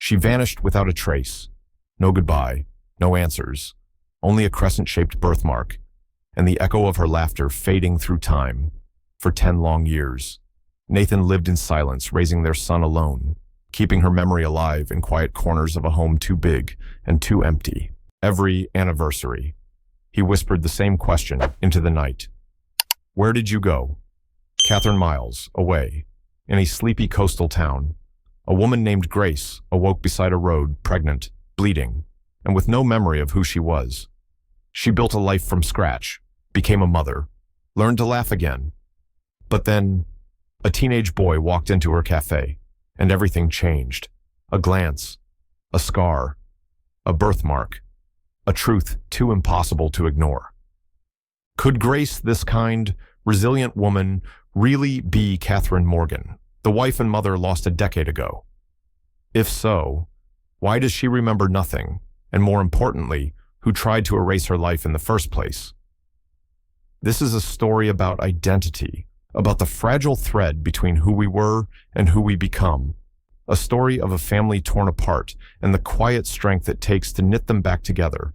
She vanished without a trace. No goodbye, no answers, only a crescent-shaped birthmark, and the echo of her laughter fading through time. For 10 long years, Nathan lived in silence, raising their son alone, keeping her memory alive in quiet corners of a home too big and too empty. Every anniversary, he whispered the same question into the night. "Where did you go?" Catherine miles away, in a sleepy coastal town, a woman named Grace awoke beside a road, pregnant, bleeding, and with no memory of who she was. She built a life from scratch, became a mother, learned to laugh again. But then, a teenage boy walked into her cafe, and everything changed. A glance, a scar, a birthmark, a truth too impossible to ignore. Could Grace, this kind, resilient woman, really be Catherine Morgan, the wife and mother lost a decade ago? If so, why does she remember nothing, and more importantly, who tried to erase her life in the first place? This is a story about identity, about the fragile thread between who we were and who we become. A story of a family torn apart and the quiet strength it takes to knit them back together.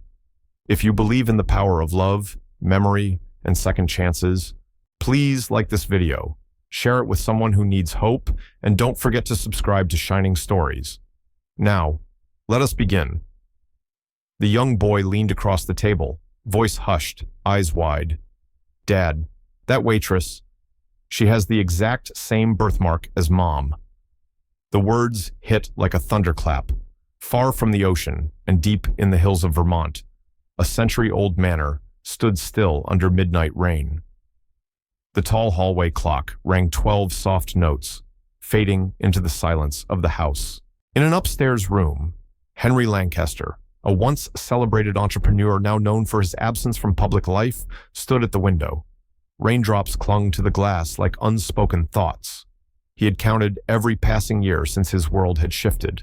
If you believe in the power of love, memory, and second chances, please like this video, share it with someone who needs hope, and don't forget to subscribe to Shining Stories. Now, let us begin. The young boy leaned across the table, voice hushed, eyes wide. "Dad, that waitress, she has the exact same birthmark as Mom." The words hit like a thunderclap. Far from the ocean and deep in the hills of Vermont, a century-old manor stood still under midnight rain. The tall hallway clock rang 12 soft notes, fading into the silence of the house. In an upstairs room, Henry Lancaster, a once celebrated entrepreneur now known for his absence from public life, stood at the window. Raindrops clung to the glass like unspoken thoughts. He had counted every passing year since his world had shifted.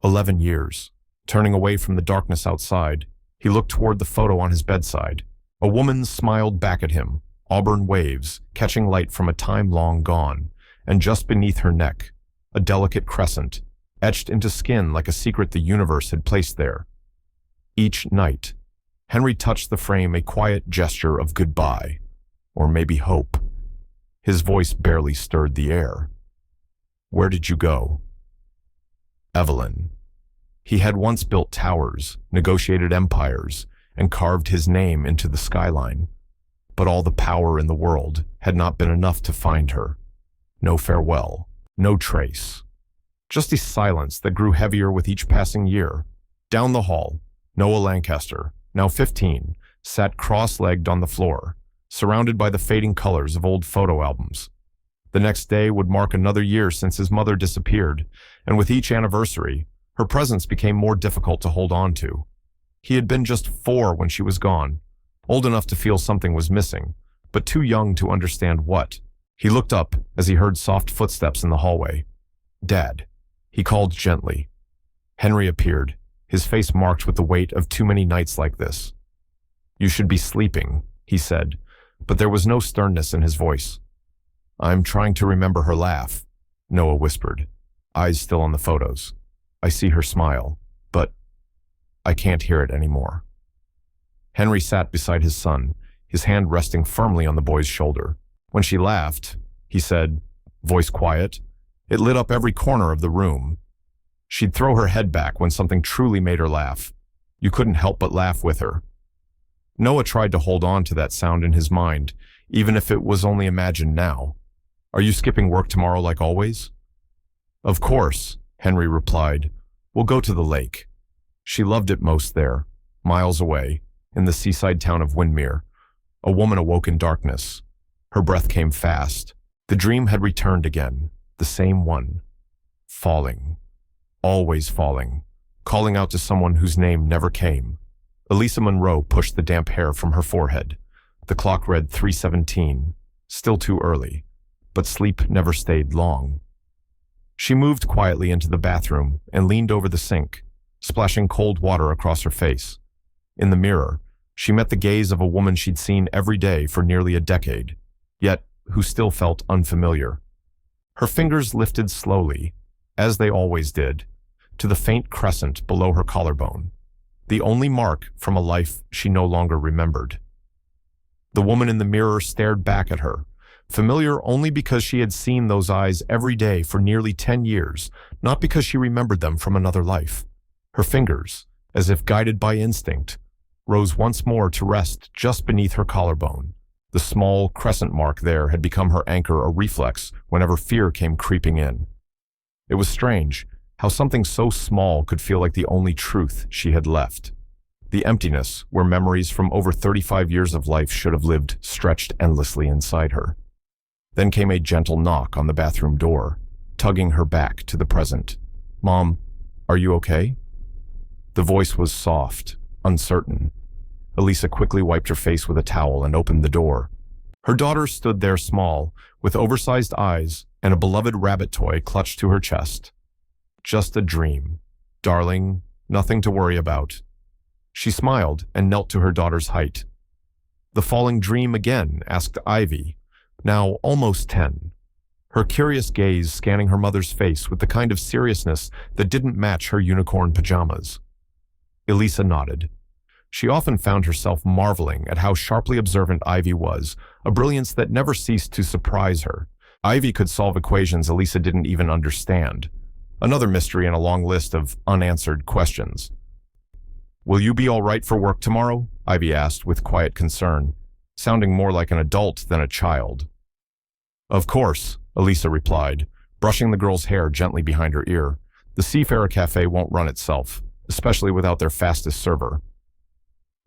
11 years. Turning away from the darkness outside, he looked toward the photo on his bedside. A woman smiled back at him, auburn waves catching light from a time long gone, and just beneath her neck, a delicate crescent, etched into skin like a secret the universe had placed there. Each night, Henry touched the frame, a quiet gesture of goodbye, or maybe hope. His voice barely stirred the air. "Where did you go?" Evelyn. He had once built towers, negotiated empires, and carved his name into the skyline. But all the power in the world had not been enough to find her. No farewell, no trace. Just a silence that grew heavier with each passing year. Down the hall, Noah Lancaster, now 15, sat cross-legged on the floor, surrounded by the fading colors of old photo albums. The next day would mark another year since his mother disappeared, and with each anniversary, her presence became more difficult to hold on to. He had been just 4 when she was gone, old enough to feel something was missing, but too young to understand what. He looked up as he heard soft footsteps in the hallway. "Dad," he called gently. Henry appeared, his face marked with the weight of too many nights like this. "You should be sleeping," he said, but there was no sternness in his voice. "I'm trying to remember her laugh," Noah whispered, eyes still on the photos. "I see her smile, but I can't hear it anymore." Henry sat beside his son, his hand resting firmly on the boy's shoulder. "When she laughed," he said, voice quiet, "it lit up every corner of the room. She'd throw her head back when something truly made her laugh. You couldn't help but laugh with her." Noah tried to hold on to that sound in his mind, even if it was only imagined now. "Are you skipping work tomorrow like always?" "Of course," Henry replied. "We'll go to the lake." She loved it most there, miles away, in the seaside town of Windermere. A woman awoke in darkness. Her breath came fast. The dream had returned again, the same one. Falling. Always falling. Calling out to someone whose name never came. Elisa Monroe pushed the damp hair from her forehead. The clock read 3:17. Still too early. But sleep never stayed long. She moved quietly into the bathroom and leaned over the sink, splashing cold water across her face. In the mirror, she met the gaze of a woman she'd seen every day for nearly a decade, yet who still felt unfamiliar. Her fingers lifted slowly, as they always did, to the faint crescent below her collarbone, the only mark from a life she no longer remembered. The woman in the mirror stared back at her, familiar only because she had seen those eyes every day for nearly 10 years, not because she remembered them from another life. Her fingers, as if guided by instinct, rose once more to rest just beneath her collarbone. The small crescent mark there had become her anchor, a reflex whenever fear came creeping in. It was strange how something so small could feel like the only truth she had left. The emptiness where memories from over 35 years of life should have lived stretched endlessly inside her. Then came a gentle knock on the bathroom door, tugging her back to the present. "Mom, are you okay?" The voice was soft, uncertain. Elisa quickly wiped her face with a towel and opened the door. Her daughter stood there small, with oversized eyes and a beloved rabbit toy clutched to her chest. "Just a dream. Darling, nothing to worry about." She smiled and knelt to her daughter's height. "The falling dream again?" asked Ivy, now almost 10. Her curious gaze scanning her mother's face with the kind of seriousness that didn't match her unicorn pajamas. Elisa nodded. She often found herself marveling at how sharply observant Ivy was, a brilliance that never ceased to surprise her. Ivy could solve equations Elisa didn't even understand. Another mystery in a long list of unanswered questions. "Will you be all right for work tomorrow?" Ivy asked with quiet concern, sounding more like an adult than a child. "Of course," Elisa replied, brushing the girl's hair gently behind her ear. "The Seafarer Café won't run itself, especially without their fastest server."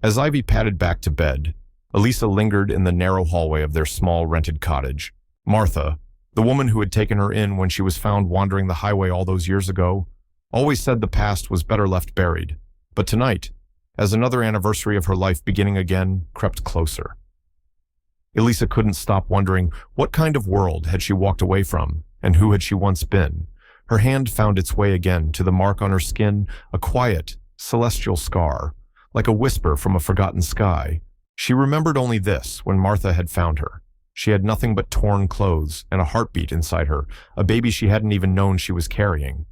As Ivy padded back to bed, Elisa lingered in the narrow hallway of their small rented cottage. Martha, the woman who had taken her in when she was found wandering the highway all those years ago, always said the past was better left buried. But tonight, as another anniversary of her life beginning again crept closer, Elisa couldn't stop wondering what kind of world had she walked away from, and who had she once been. Her hand found its way again to the mark on her skin, a quiet, celestial scar, like a whisper from a forgotten sky. She remembered only this when Martha had found her. She had nothing but torn clothes and a heartbeat inside her, a baby she hadn't even known she was carrying.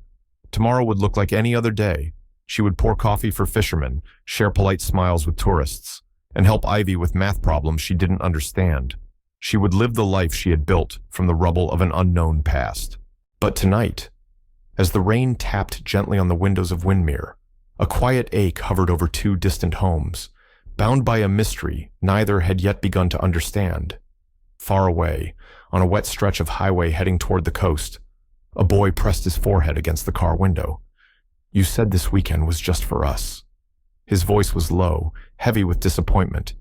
Tomorrow would look like any other day. She would pour coffee for fishermen, share polite smiles with tourists, and help Ivy with math problems she didn't understand. She would live the life she had built from the rubble of an unknown past. But tonight, as the rain tapped gently on the windows of Windmere, a quiet ache hovered over two distant homes, bound by a mystery neither had yet begun to understand. Far away, on a wet stretch of highway heading toward the coast, a boy pressed his forehead against the car window. "You said this weekend was just for us." His voice was low, heavy with disappointment.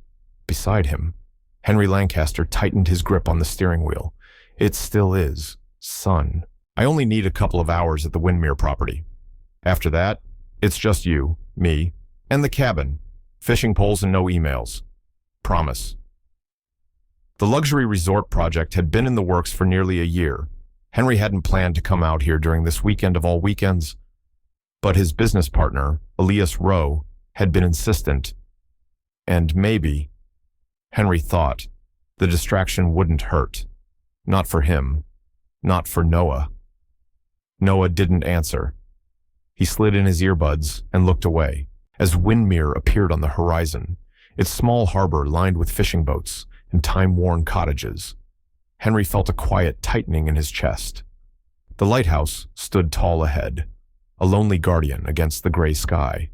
Beside him, Henry Lancaster tightened his grip on the steering wheel. "It still is, son. I only need a couple of hours at the Windmere property. After that, it's just you, me, and the cabin. Fishing poles and no emails. Promise." The luxury resort project had been in the works for nearly a year. Henry hadn't planned to come out here during this weekend of all weekends, but his business partner, Elias Rowe, had been insistent. And maybe, Henry thought, the distraction wouldn't hurt. Not for him. Not for Noah. Noah didn't answer. He slid in his earbuds and looked away as Windmere appeared on the horizon, its small harbor lined with fishing boats and time-worn cottages. Henry felt a quiet tightening in his chest. The lighthouse stood tall ahead, a lonely guardian against the gray sky.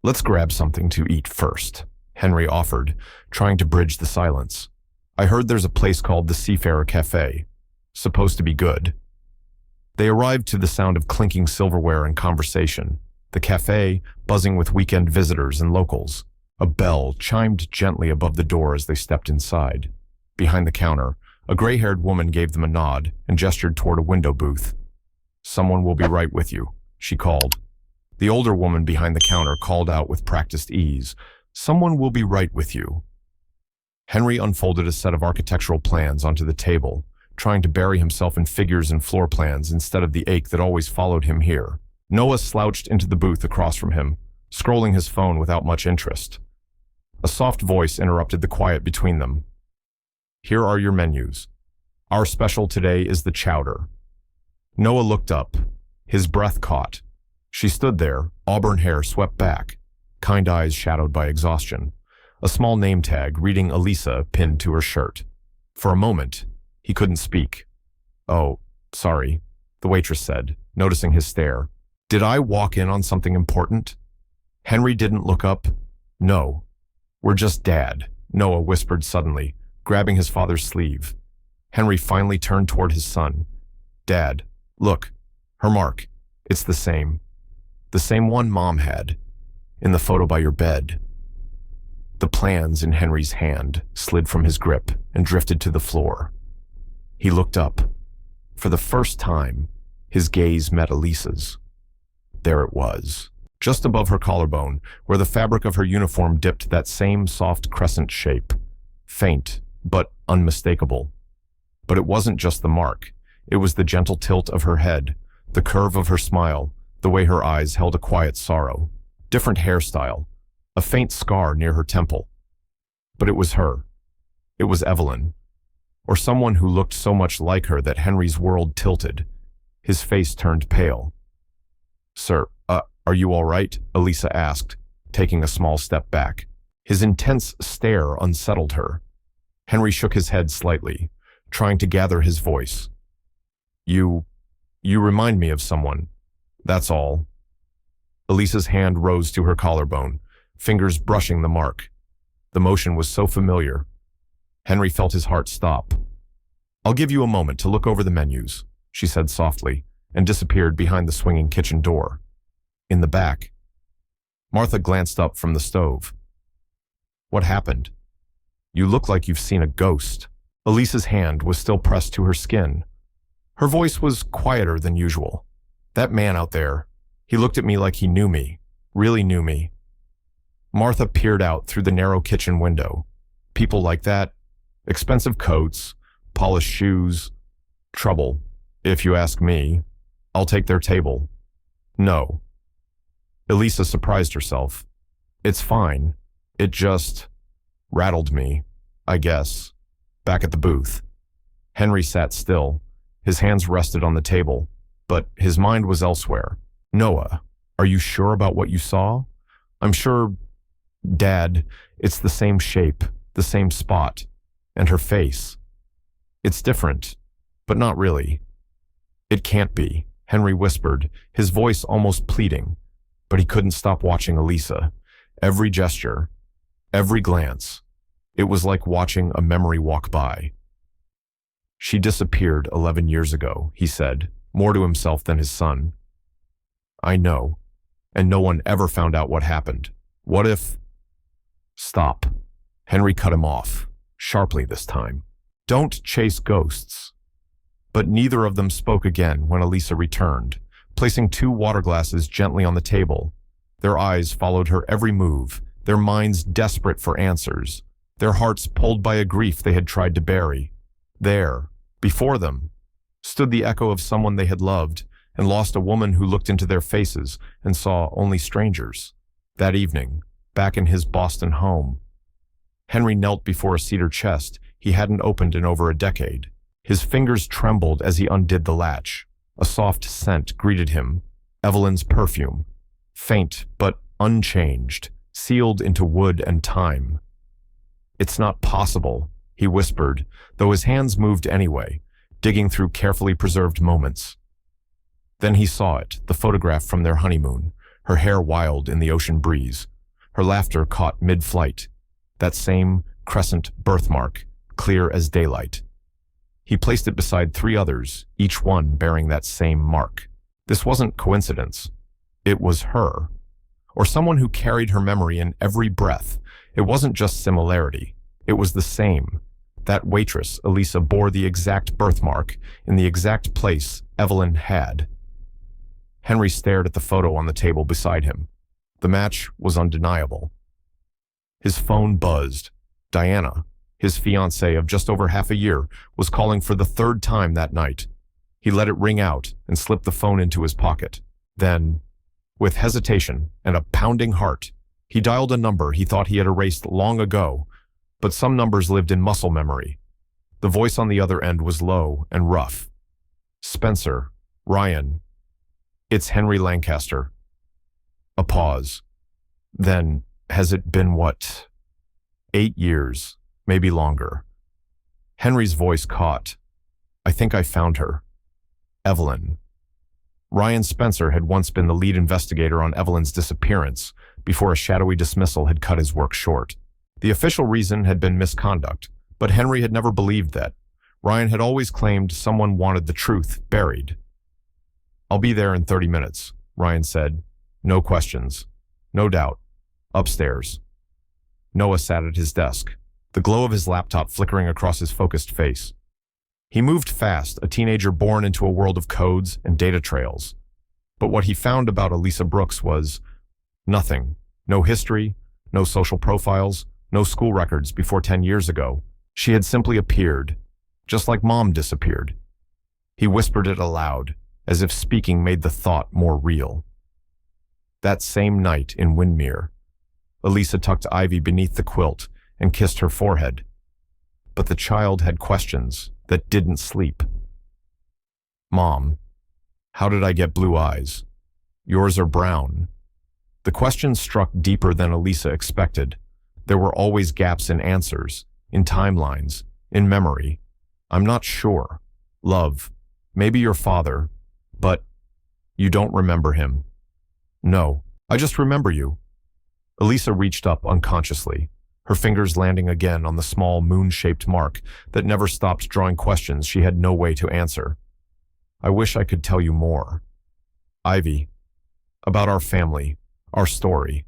"Let's grab something to eat first," Henry offered, trying to bridge the silence. "I heard there's a place called the Seafarer Café. Supposed to be good." They arrived to the sound of clinking silverware and conversation, the café buzzing with weekend visitors and locals. A bell chimed gently above the door as they stepped inside. Behind the counter, a gray-haired woman gave them a nod and gestured toward a window booth. "Someone will be right with you," she called. The older woman behind the counter called out with practiced ease, "Someone will be right with you." Henry unfolded a set of architectural plans onto the table, trying to bury himself in figures and floor plans instead of the ache that always followed him here. Noah slouched into the booth across from him, scrolling his phone without much interest. A soft voice interrupted the quiet between them. "Here are your menus. Our special today is the chowder." Noah looked up, his breath caught, She stood there, auburn hair swept back, kind eyes shadowed by exhaustion, a small name tag reading Elisa pinned to her shirt. For a moment, he couldn't speak. "Oh, sorry," the waitress said, noticing his stare. "Did I walk in on something important?" Henry didn't look up. "No. We're just Dad," Noah whispered suddenly, grabbing his father's sleeve. Henry finally turned toward his son. "Dad, look, her mark. It's the same. The same one Mom had, in the photo by your bed." The plans in Henry's hand slid from his grip and drifted to the floor. He looked up. For the first time, his gaze met Elisa's. There it was, just above her collarbone, where the fabric of her uniform dipped that same soft crescent shape, faint but unmistakable. But it wasn't just the mark. It was the gentle tilt of her head, the curve of her smile, the way her eyes held a quiet sorrow. Different hairstyle, a faint scar near her temple. But it was her. It was Evelyn, or someone who looked so much like her that Henry's world tilted. His face turned pale. "Sir, are you all right?" Elisa asked, taking a small step back. His intense stare unsettled her. Henry shook his head slightly, trying to gather his voice. You remind me of someone. That's all." Elisa's hand rose to her collarbone, fingers brushing the mark. The motion was so familiar. Henry felt his heart stop. "I'll give you a moment to look over the menus," she said softly, and disappeared behind the swinging kitchen door. In the back, Martha glanced up from the stove. "What happened? You look like you've seen a ghost." Elisa's hand was still pressed to her skin. Her voice was quieter than usual. "That man out there, he looked at me like he knew me, really knew me." Martha peered out through the narrow kitchen window. People like that, expensive coats, polished shoes, trouble, if you ask me. I'll take their table. No. Elisa surprised herself. "It's fine. It just rattled me, I guess." Back at the booth, Henry sat still. His hands rested on the table, but his mind was elsewhere. "Noah, are you sure about what you saw?" "I'm sure, Dad. It's the same shape, the same spot, and her face. It's different, but not really." "It can't be," Henry whispered, his voice almost pleading, but he couldn't stop watching Elisa. Every gesture, every glance, it was like watching a memory walk by. "She disappeared 11 years ago," he said, more to himself than his son. "I know, and no one ever found out what happened. What if—" "Stop." Henry cut him off, sharply this time. "Don't chase ghosts." But neither of them spoke again when Elisa returned, placing 2 water glasses gently on the table. Their eyes followed her every move, their minds desperate for answers, their hearts pulled by a grief they had tried to bury. There, before them, stood the echo of someone they had loved and lost, a woman who looked into their faces and saw only strangers. That evening, back in his Boston home, Henry knelt before a cedar chest he hadn't opened in over a decade. His fingers trembled as he undid the latch. A soft scent greeted him, Evelyn's perfume, faint but unchanged, sealed into wood and time. "It's not possible," he whispered, though his hands moved anyway, digging through carefully preserved moments. Then he saw it, the photograph from their honeymoon, her hair wild in the ocean breeze, her laughter caught mid-flight, that same crescent birthmark, clear as daylight. He placed it beside 3 others, each one bearing that same mark. This wasn't coincidence. It was her, or someone who carried her memory in every breath. It wasn't just similarity. It was the same. That waitress, Elisa, bore the exact birthmark in the exact place Evelyn had. Henry stared at the photo on the table beside him. The match was undeniable. His phone buzzed. Diana, his fiancée of just over half a year, was calling for the 3rd time that night. He let it ring out and slipped the phone into his pocket. Then, with hesitation and a pounding heart, he dialed a number he thought he had erased long ago, but some numbers lived in muscle memory. The voice on the other end was low and rough. "Spencer, Ryan, it's Henry Lancaster. A pause. Then, has it been what? 8 years, maybe longer. Henry's voice caught. I think I found her. Evelyn. Ryan Spencer had once been the lead investigator on Evelyn's disappearance before a shadowy dismissal had cut his work short. The official reason had been misconduct, but Henry had never believed that. Ryan had always claimed someone wanted the truth buried. I'll be there in 30 minutes, Ryan said. No questions. No doubt. Upstairs. Noah sat at his desk, the glow of his laptop flickering across his focused face. He moved fast, a teenager born into a world of codes and data trails. But what he found about Elisa Brooks was nothing. No history, no social profiles, no school records before 10 years ago. She had simply appeared, just like Mom disappeared. He whispered it aloud, as if speaking made the thought more real. That same night in Windermere, Elisa tucked Ivy beneath the quilt and kissed her forehead. But the child had questions that didn't sleep. Mom, how did I get blue eyes? Yours are brown. The questions struck deeper than Elisa expected. There were always gaps in answers, in timelines, in memory. I'm not sure. Love, maybe your father, but you don't remember him. No, I just remember you. Elisa reached up unconsciously, her fingers landing again on the small moon-shaped mark that never stopped drawing questions she had no way to answer. I wish I could tell you more. Ivy, about our family, our story,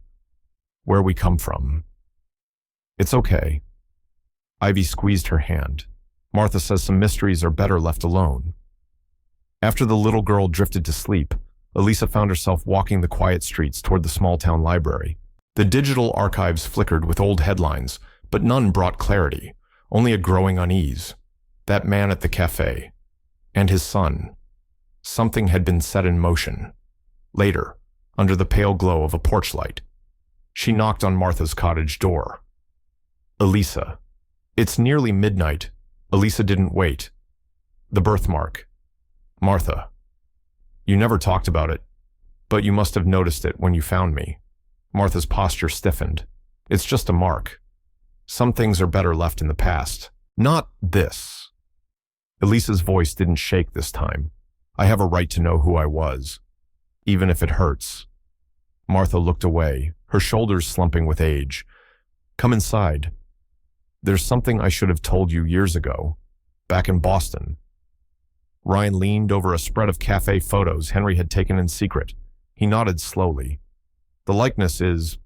where we come from. It's okay. Ivy squeezed her hand. Martha says some mysteries are better left alone. After the little girl drifted to sleep, Elisa found herself walking the quiet streets toward the small-town library. The digital archives flickered with old headlines, but none brought clarity, only a growing unease. That man at the café. And his son. Something had been set in motion. Later, under the pale glow of a porch light, she knocked on Martha's cottage door. Elisa. It's nearly midnight. Elisa didn't wait. The birthmark. Martha. You never talked about it, but you must have noticed it when you found me. Martha's posture stiffened. It's just a mark. Some things are better left in the past. Not this. Elisa's voice didn't shake this time. I have a right to know who I was, even if it hurts. Martha looked away, her shoulders slumping with age. Come inside. There's something I should have told you years ago, back in Boston. Ryan leaned over a spread of cafe photos Henry had taken in secret. He nodded slowly. The likeness is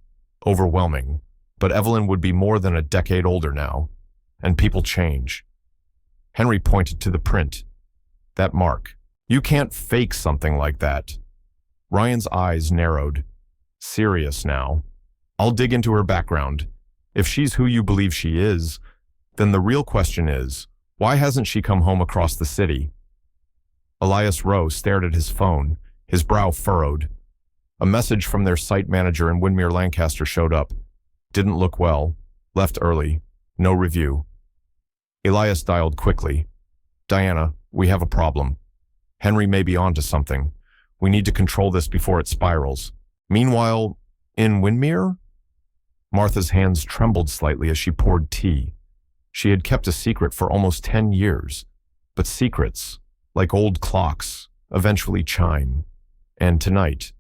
overwhelming, but Evelyn would be more than a decade older now, and people change. Henry pointed to the print. That mark. You can't fake something like that. Ryan's eyes narrowed. Serious now. I'll dig into her background. If she's who you believe she is, then the real question is, why hasn't she come home across the city? Elias Rowe stared at his phone, his brow furrowed. A message from their site manager in Henry Lancaster showed up. Didn't look well. Left early. No review. Elias dialed quickly. Diana, we have a problem. Henry may be onto something. We need to control this before it spirals. Meanwhile, in Windermere? Martha's hands trembled slightly as she poured tea. She had kept a secret for almost 10 years. But secrets, like old clocks, eventually chime. And tonight,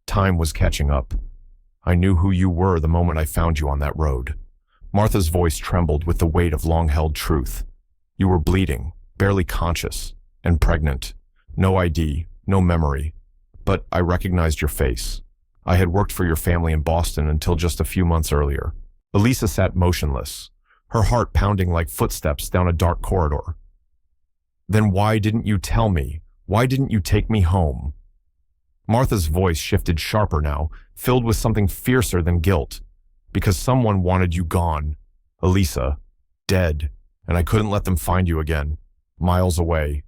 time was catching up. I knew who you were the moment I found you on that road. Martha's voice trembled with the weight of long-held truth. You were bleeding, barely conscious, and pregnant. No ID, no memory. But I recognized your face. I had worked for your family in Boston until just a few months earlier. Elisa sat motionless, her heart pounding like footsteps down a dark corridor. Then why didn't you tell me? Why didn't you take me home? Martha's voice shifted sharper now, filled with something fiercer than guilt. Because someone wanted you gone. Elisa. Dead. And I couldn't let them find you again. Miles away.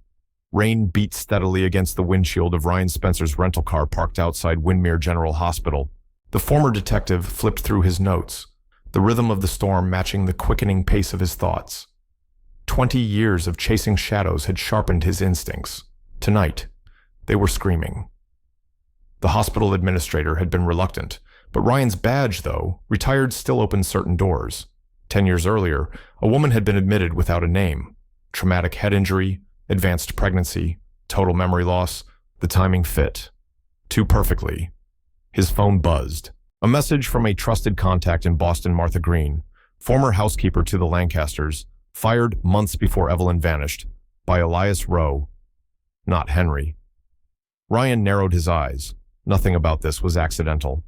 Rain beat steadily against the windshield of Ryan Spencer's rental car parked outside Windermere General Hospital. The former detective flipped through his notes, the rhythm of the storm matching the quickening pace of his thoughts. 20 years of chasing shadows had sharpened his instincts. Tonight, they were screaming. The hospital administrator had been reluctant, but Ryan's badge, though, retired, still opened certain doors. 10 years earlier, a woman had been admitted without a name. Traumatic head injury, advanced pregnancy, total memory loss. The timing fit. Too perfectly. His phone buzzed. A message from a trusted contact in Boston, Martha Green, former housekeeper to the Lancasters, fired months before Evelyn vanished, by Elias Rowe, not Henry. Ryan narrowed his eyes. Nothing about this was accidental.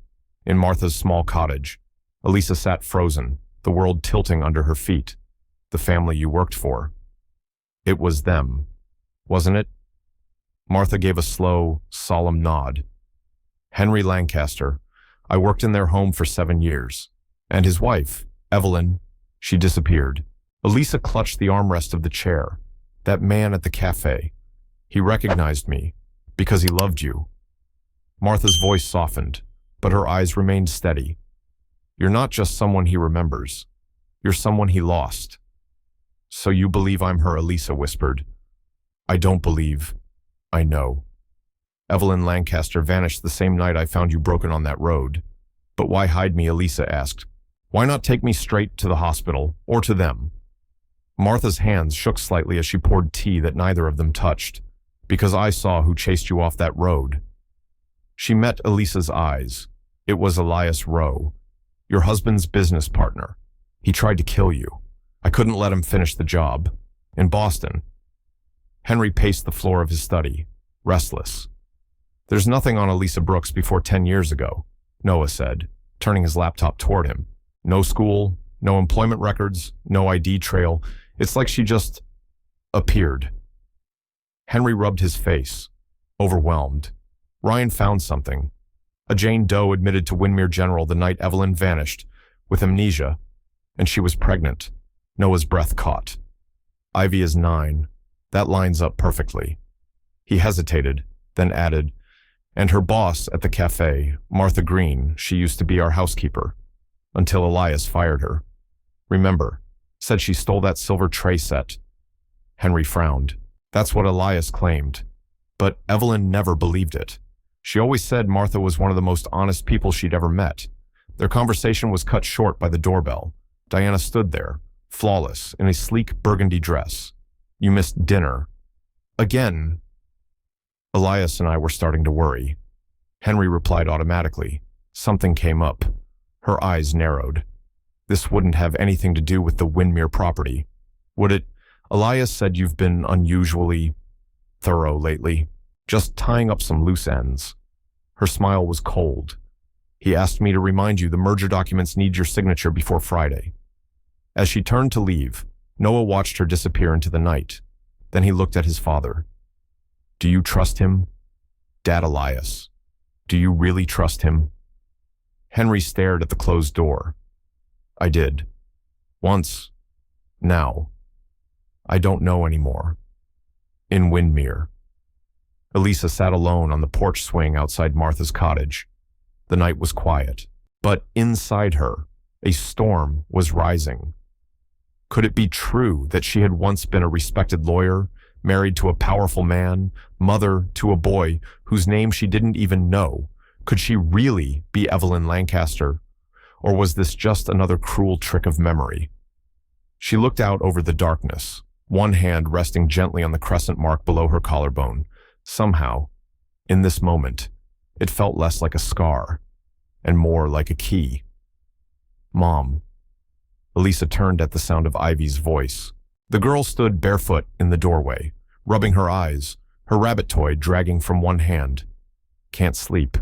In Martha's small cottage, Elisa sat frozen, the world tilting under her feet. The family you worked for. It was them, wasn't it? Martha gave a slow, solemn nod. Henry Lancaster. I worked in their home for 7 years. And his wife, Evelyn, she disappeared. Elisa clutched the armrest of the chair. That man at the café. He recognized me, because he loved you. Martha's voice softened, but her eyes remained steady. You're not just someone he remembers. You're someone he lost. So you believe I'm her, Elisa whispered. I don't believe. I know. Evelyn Lancaster vanished the same night I found you broken on that road. But why hide me, Elisa asked. Why not take me straight to the hospital, or to them? Martha's hands shook slightly as she poured tea that neither of them touched. Because I saw who chased you off that road. She met Elisa's eyes. It was Elias Rowe, your husband's business partner. He tried to kill you. I couldn't let him finish the job. In Boston. Henry paced the floor of his study, restless. There's nothing on Elisa Brooks before 10 years ago, Noah said, turning his laptop toward him. No school, no employment records, no ID trail. It's like she just appeared. Henry rubbed his face, overwhelmed. Ryan found something. A Jane Doe admitted to Windermere General the night Evelyn vanished, with amnesia, and she was pregnant. Noah's breath caught. Ivy is 9. That lines up perfectly. He hesitated, then added, and her boss at the cafe, Martha Green, she used to be our housekeeper, until Elias fired her. Remember, said she stole that silver tray set. Henry frowned. That's what Elias claimed. But Evelyn never believed it. She always said Martha was one of the most honest people she'd ever met. Their conversation was cut short by the doorbell. Diana stood there, flawless, in a sleek burgundy dress. You missed dinner. Again. Elias and I were starting to worry. Henry replied automatically. Something came up. Her eyes narrowed. This wouldn't have anything to do with the Windermere property. Would it? Elias said you've been unusually thorough lately, just tying up some loose ends. Her smile was cold. He asked me to remind you the merger documents need your signature before Friday. As she turned to leave, Noah watched her disappear into the night. Then he looked at his father. Do you trust him? Dad Elias. Do you really trust him? Henry stared at the closed door. I did. Once. Now. I don't know anymore. In Windermere. Elisa sat alone on the porch swing outside Martha's cottage. The night was quiet, but inside her, a storm was rising. Could it be true that she had once been a respected lawyer, married to a powerful man, mother to a boy whose name she didn't even know? Could she really be Evelyn Lancaster? Or was this just another cruel trick of memory? She looked out over the darkness, one hand resting gently on the crescent mark below her collarbone. Somehow, in this moment, it felt less like a scar and more like a key. Mom. Elisa turned at the sound of Ivy's voice. The girl stood barefoot in the doorway, rubbing her eyes, her rabbit toy dragging from one hand. Can't sleep.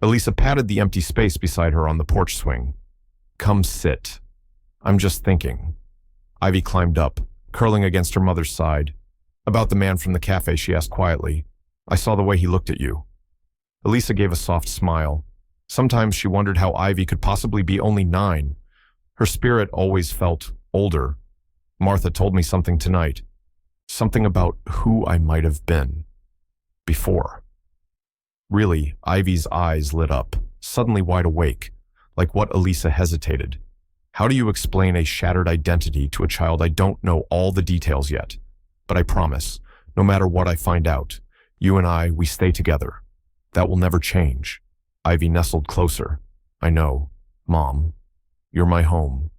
Elisa patted the empty space beside her on the porch swing. Come sit. I'm just thinking. Ivy climbed up, curling against her mother's side. About the man from the cafe, she asked quietly. I saw the way he looked at you. Elisa gave a soft smile. Sometimes she wondered how Ivy could possibly be only 9. Her spirit always felt older. Martha told me something tonight. Something about who I might have been. Before. Really, Ivy's eyes lit up, suddenly wide awake, like what Elisa hesitated. How do you explain a shattered identity to a child? I don't know all the details yet, but I promise, no matter what I find out, you and I, we stay together. That will never change. Ivy nestled closer. I know, Mom. You're my home.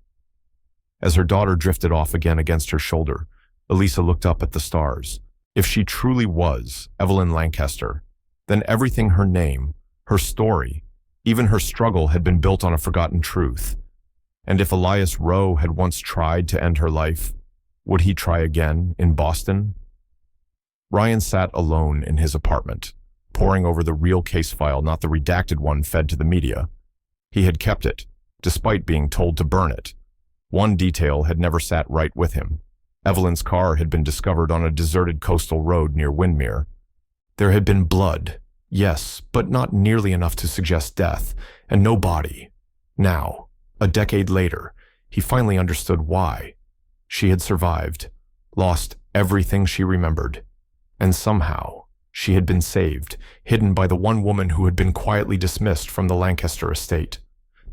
As her daughter drifted off again against her shoulder, Elisa looked up at the stars. If she truly was Evelyn Lancaster, then everything, her name, her story, even her struggle, had been built on a forgotten truth. And if Elias Rowe had once tried to end her life, would he try again in Boston? Ryan sat alone in his apartment, poring over the real case file, not the redacted one fed to the media. He had kept it, despite being told to burn it. One detail had never sat right with him. Evelyn's car had been discovered on a deserted coastal road near Windermere. There had been blood, yes, but not nearly enough to suggest death, and no body. Now, a decade later, he finally understood why. She had survived, lost everything she remembered, and somehow she had been saved, hidden by the one woman who had been quietly dismissed from the Lancaster estate.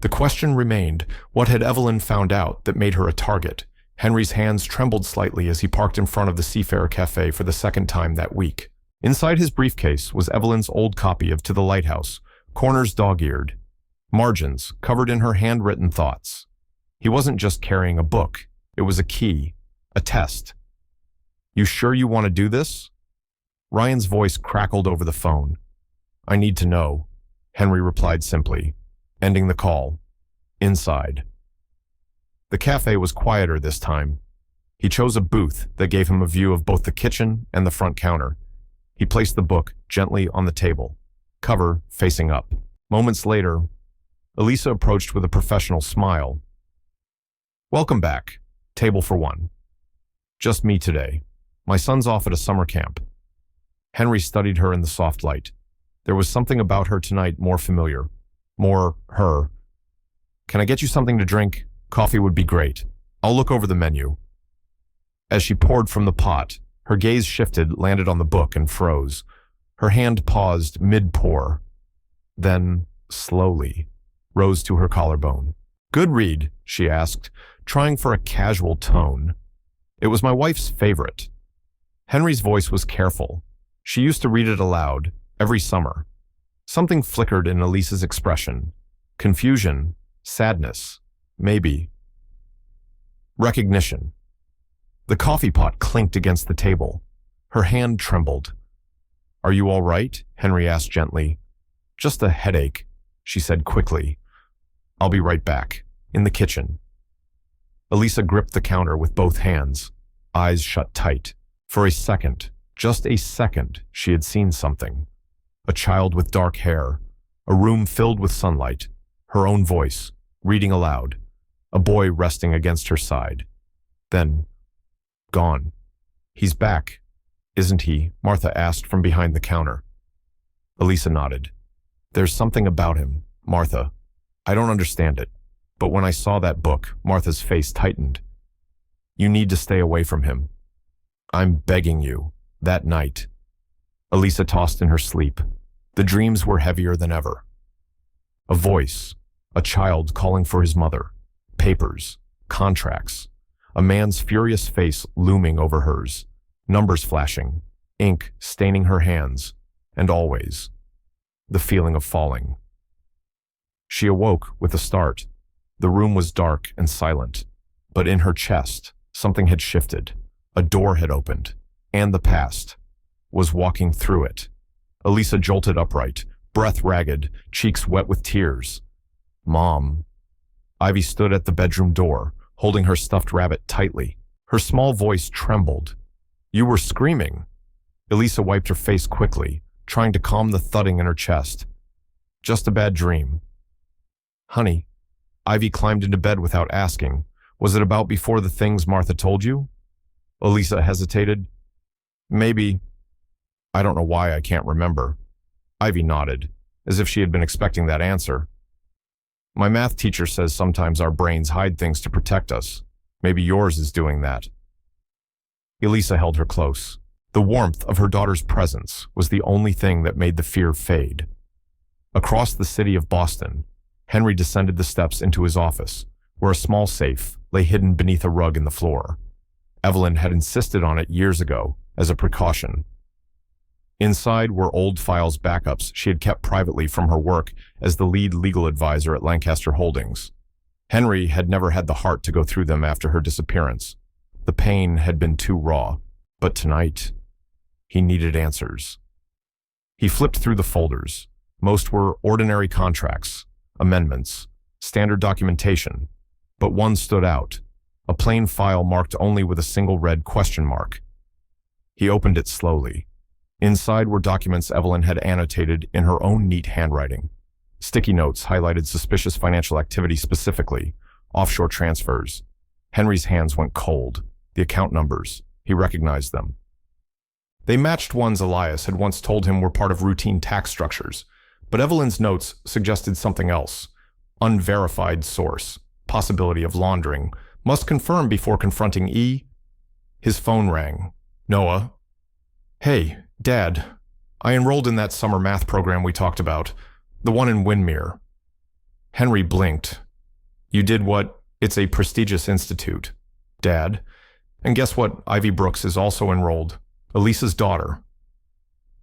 The question remained, what had Evelyn found out that made her a target? Henry's hands trembled slightly as he parked in front of the Seafarer Cafe for the second time that week. Inside his briefcase was Evelyn's old copy of To the Lighthouse, corners dog-eared, margins covered in her handwritten thoughts. He wasn't just carrying a book. It was a key, a test. You sure you want to do this? Ryan's voice crackled over the phone. I need to know, Henry replied simply, ending the call. Inside. The cafe was quieter this time. He chose a booth that gave him a view of both the kitchen and the front counter. He placed the book gently on the table, cover facing up. Moments later, Elisa approached with a professional smile. Welcome back. Table for one. Just me today. My son's off at a summer camp. Henry studied her in the soft light. There was something about her tonight more familiar, more her. Can I get you something to drink? Coffee would be great. I'll look over the menu. As she poured from the pot, her gaze shifted, landed on the book, and froze. Her hand paused mid-pour, then, slowly, rose to her collarbone. Good read, she asked, trying for a casual tone. It was my wife's favorite. Henry's voice was careful. She used to read it aloud, every summer. Something flickered in Elisa's expression. Confusion, sadness, maybe. Recognition. The coffee pot clinked against the table. Her hand trembled. Are you all right? Henry asked gently. Just a headache, she said quickly. I'll be right back. In the kitchen. Elisa gripped the counter with both hands, eyes shut tight. For a second, just a second, she had seen something. A child with dark hair, a room filled with sunlight, her own voice, reading aloud, a boy resting against her side. Then, gone. He's back, isn't he? Martha asked from behind the counter. Elisa nodded. There's something about him, Martha. I don't understand it, but when I saw that book, Martha's face tightened. You need to stay away from him. I'm begging you. That night. Elisa tossed in her sleep. The dreams were heavier than ever. A voice, a child calling for his mother, papers, contracts, a man's furious face looming over hers, numbers flashing, ink staining her hands, and always, the feeling of falling. She awoke with a start. The room was dark and silent, but in her chest, something had shifted. A door had opened, and the past was walking through it. Elisa jolted upright, breath ragged, cheeks wet with tears. Mom. Ivy stood at the bedroom door, holding her stuffed rabbit tightly. Her small voice trembled. You were screaming. Elisa wiped her face quickly, trying to calm the thudding in her chest. Just a bad dream. Honey, Ivy climbed into bed without asking. Was it about before the things Martha told you? Elisa hesitated. Maybe. I don't know why I can't remember. Ivy nodded, as if she had been expecting that answer. My math teacher says sometimes our brains hide things to protect us. Maybe yours is doing that. Elisa held her close. The warmth of her daughter's presence was the only thing that made the fear fade. Across the city of Boston, Henry descended the steps into his office, where a small safe lay hidden beneath a rug in the floor. Evelyn had insisted on it years ago, as a precaution. Inside were old files backups she had kept privately from her work as the lead legal advisor at Lancaster Holdings. Henry had never had the heart to go through them after her disappearance. The pain had been too raw, but tonight, he needed answers. He flipped through the folders. Most were ordinary contracts, amendments, standard documentation, but one stood out, a plain file marked only with a single red question mark. He opened it slowly. Inside were documents Evelyn had annotated in her own neat handwriting. Sticky notes highlighted suspicious financial activity specifically, offshore transfers. Henry's hands went cold. The account numbers, he recognized them. They matched ones Elias had once told him were part of routine tax structures, but Evelyn's notes suggested something else. Unverified source, possibility of laundering, must confirm before confronting E. His phone rang. Noah. Hey, Dad. I enrolled in that summer math program we talked about, the one in Windermere. Henry blinked. You did what? It's a prestigious institute, Dad. And guess what? Ivy Brooks is also enrolled. Elisa's daughter.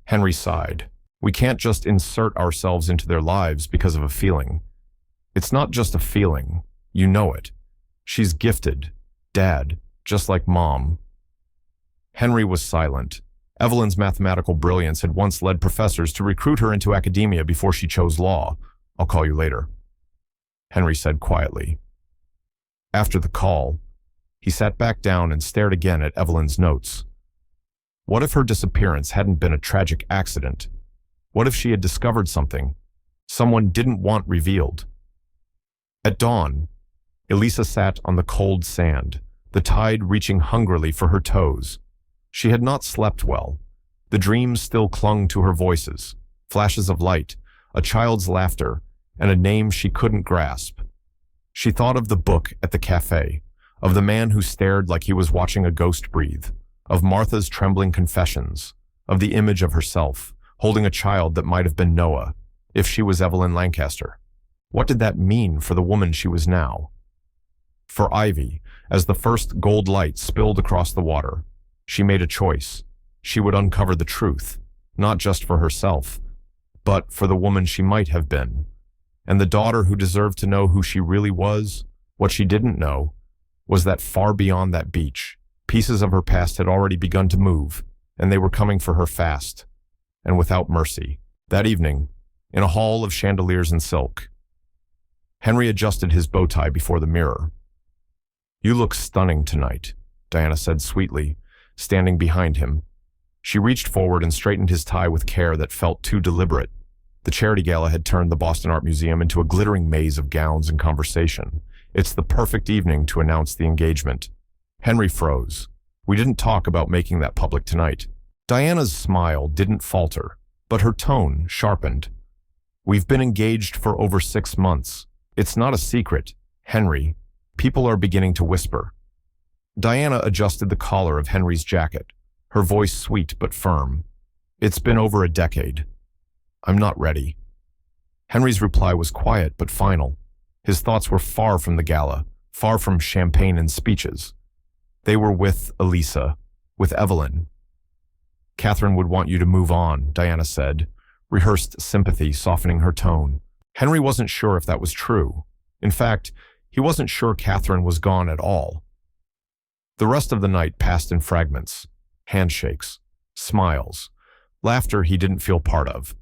Henry sighed. We can't just insert ourselves into their lives because of a feeling. It's not just a feeling. You know it. She's gifted, Dad, just like Mom. Henry was silent. Evelyn's mathematical brilliance had once led professors to recruit her into academia before she chose law. I'll call you later, Henry said quietly. After the call, he sat back down and stared again at Evelyn's notes. What if her disappearance hadn't been a tragic accident? What if she had discovered something someone didn't want revealed? At dawn, Elisa sat on the cold sand, the tide reaching hungrily for her toes. She had not slept well. The dreams still clung to her voices, flashes of light, a child's laughter, and a name she couldn't grasp. She thought of the book at the café, of the man who stared like he was watching a ghost breathe, of Martha's trembling confessions, of the image of herself, holding a child that might have been Noah, if she was Evelyn Lancaster. What did that mean for the woman she was now? For Ivy, as the first gold light spilled across the water, she made a choice. She would uncover the truth, not just for herself, but for the woman she might have been. And the daughter who deserved to know who she really was, what she didn't know, was that far beyond that beach, pieces of her past had already begun to move, and they were coming for her fast, and without mercy. That evening, in a hall of chandeliers and silk, Henry adjusted his bow tie before the mirror. You look stunning tonight, Diana said sweetly, standing behind him. She reached forward and straightened his tie with care that felt too deliberate. The charity gala had turned the Boston Art Museum into a glittering maze of gowns and conversation. It's the perfect evening to announce the engagement. Henry froze. We didn't talk about making that public tonight. Diana's smile didn't falter, but her tone sharpened. We've been engaged for over 6 months. It's not a secret, Henry. People are beginning to whisper. Diana adjusted the collar of Henry's jacket, her voice sweet but firm. It's been over a decade. I'm not ready. Henry's reply was quiet but final. His thoughts were far from the gala, far from champagne and speeches. They were with Elisa, with Evelyn. Catherine would want you to move on, Diana said, rehearsed sympathy softening her tone. Henry wasn't sure if that was true. In fact, he wasn't sure Catherine was gone at all. The rest of the night passed in fragments. Handshakes, smiles, laughter he didn't feel part of.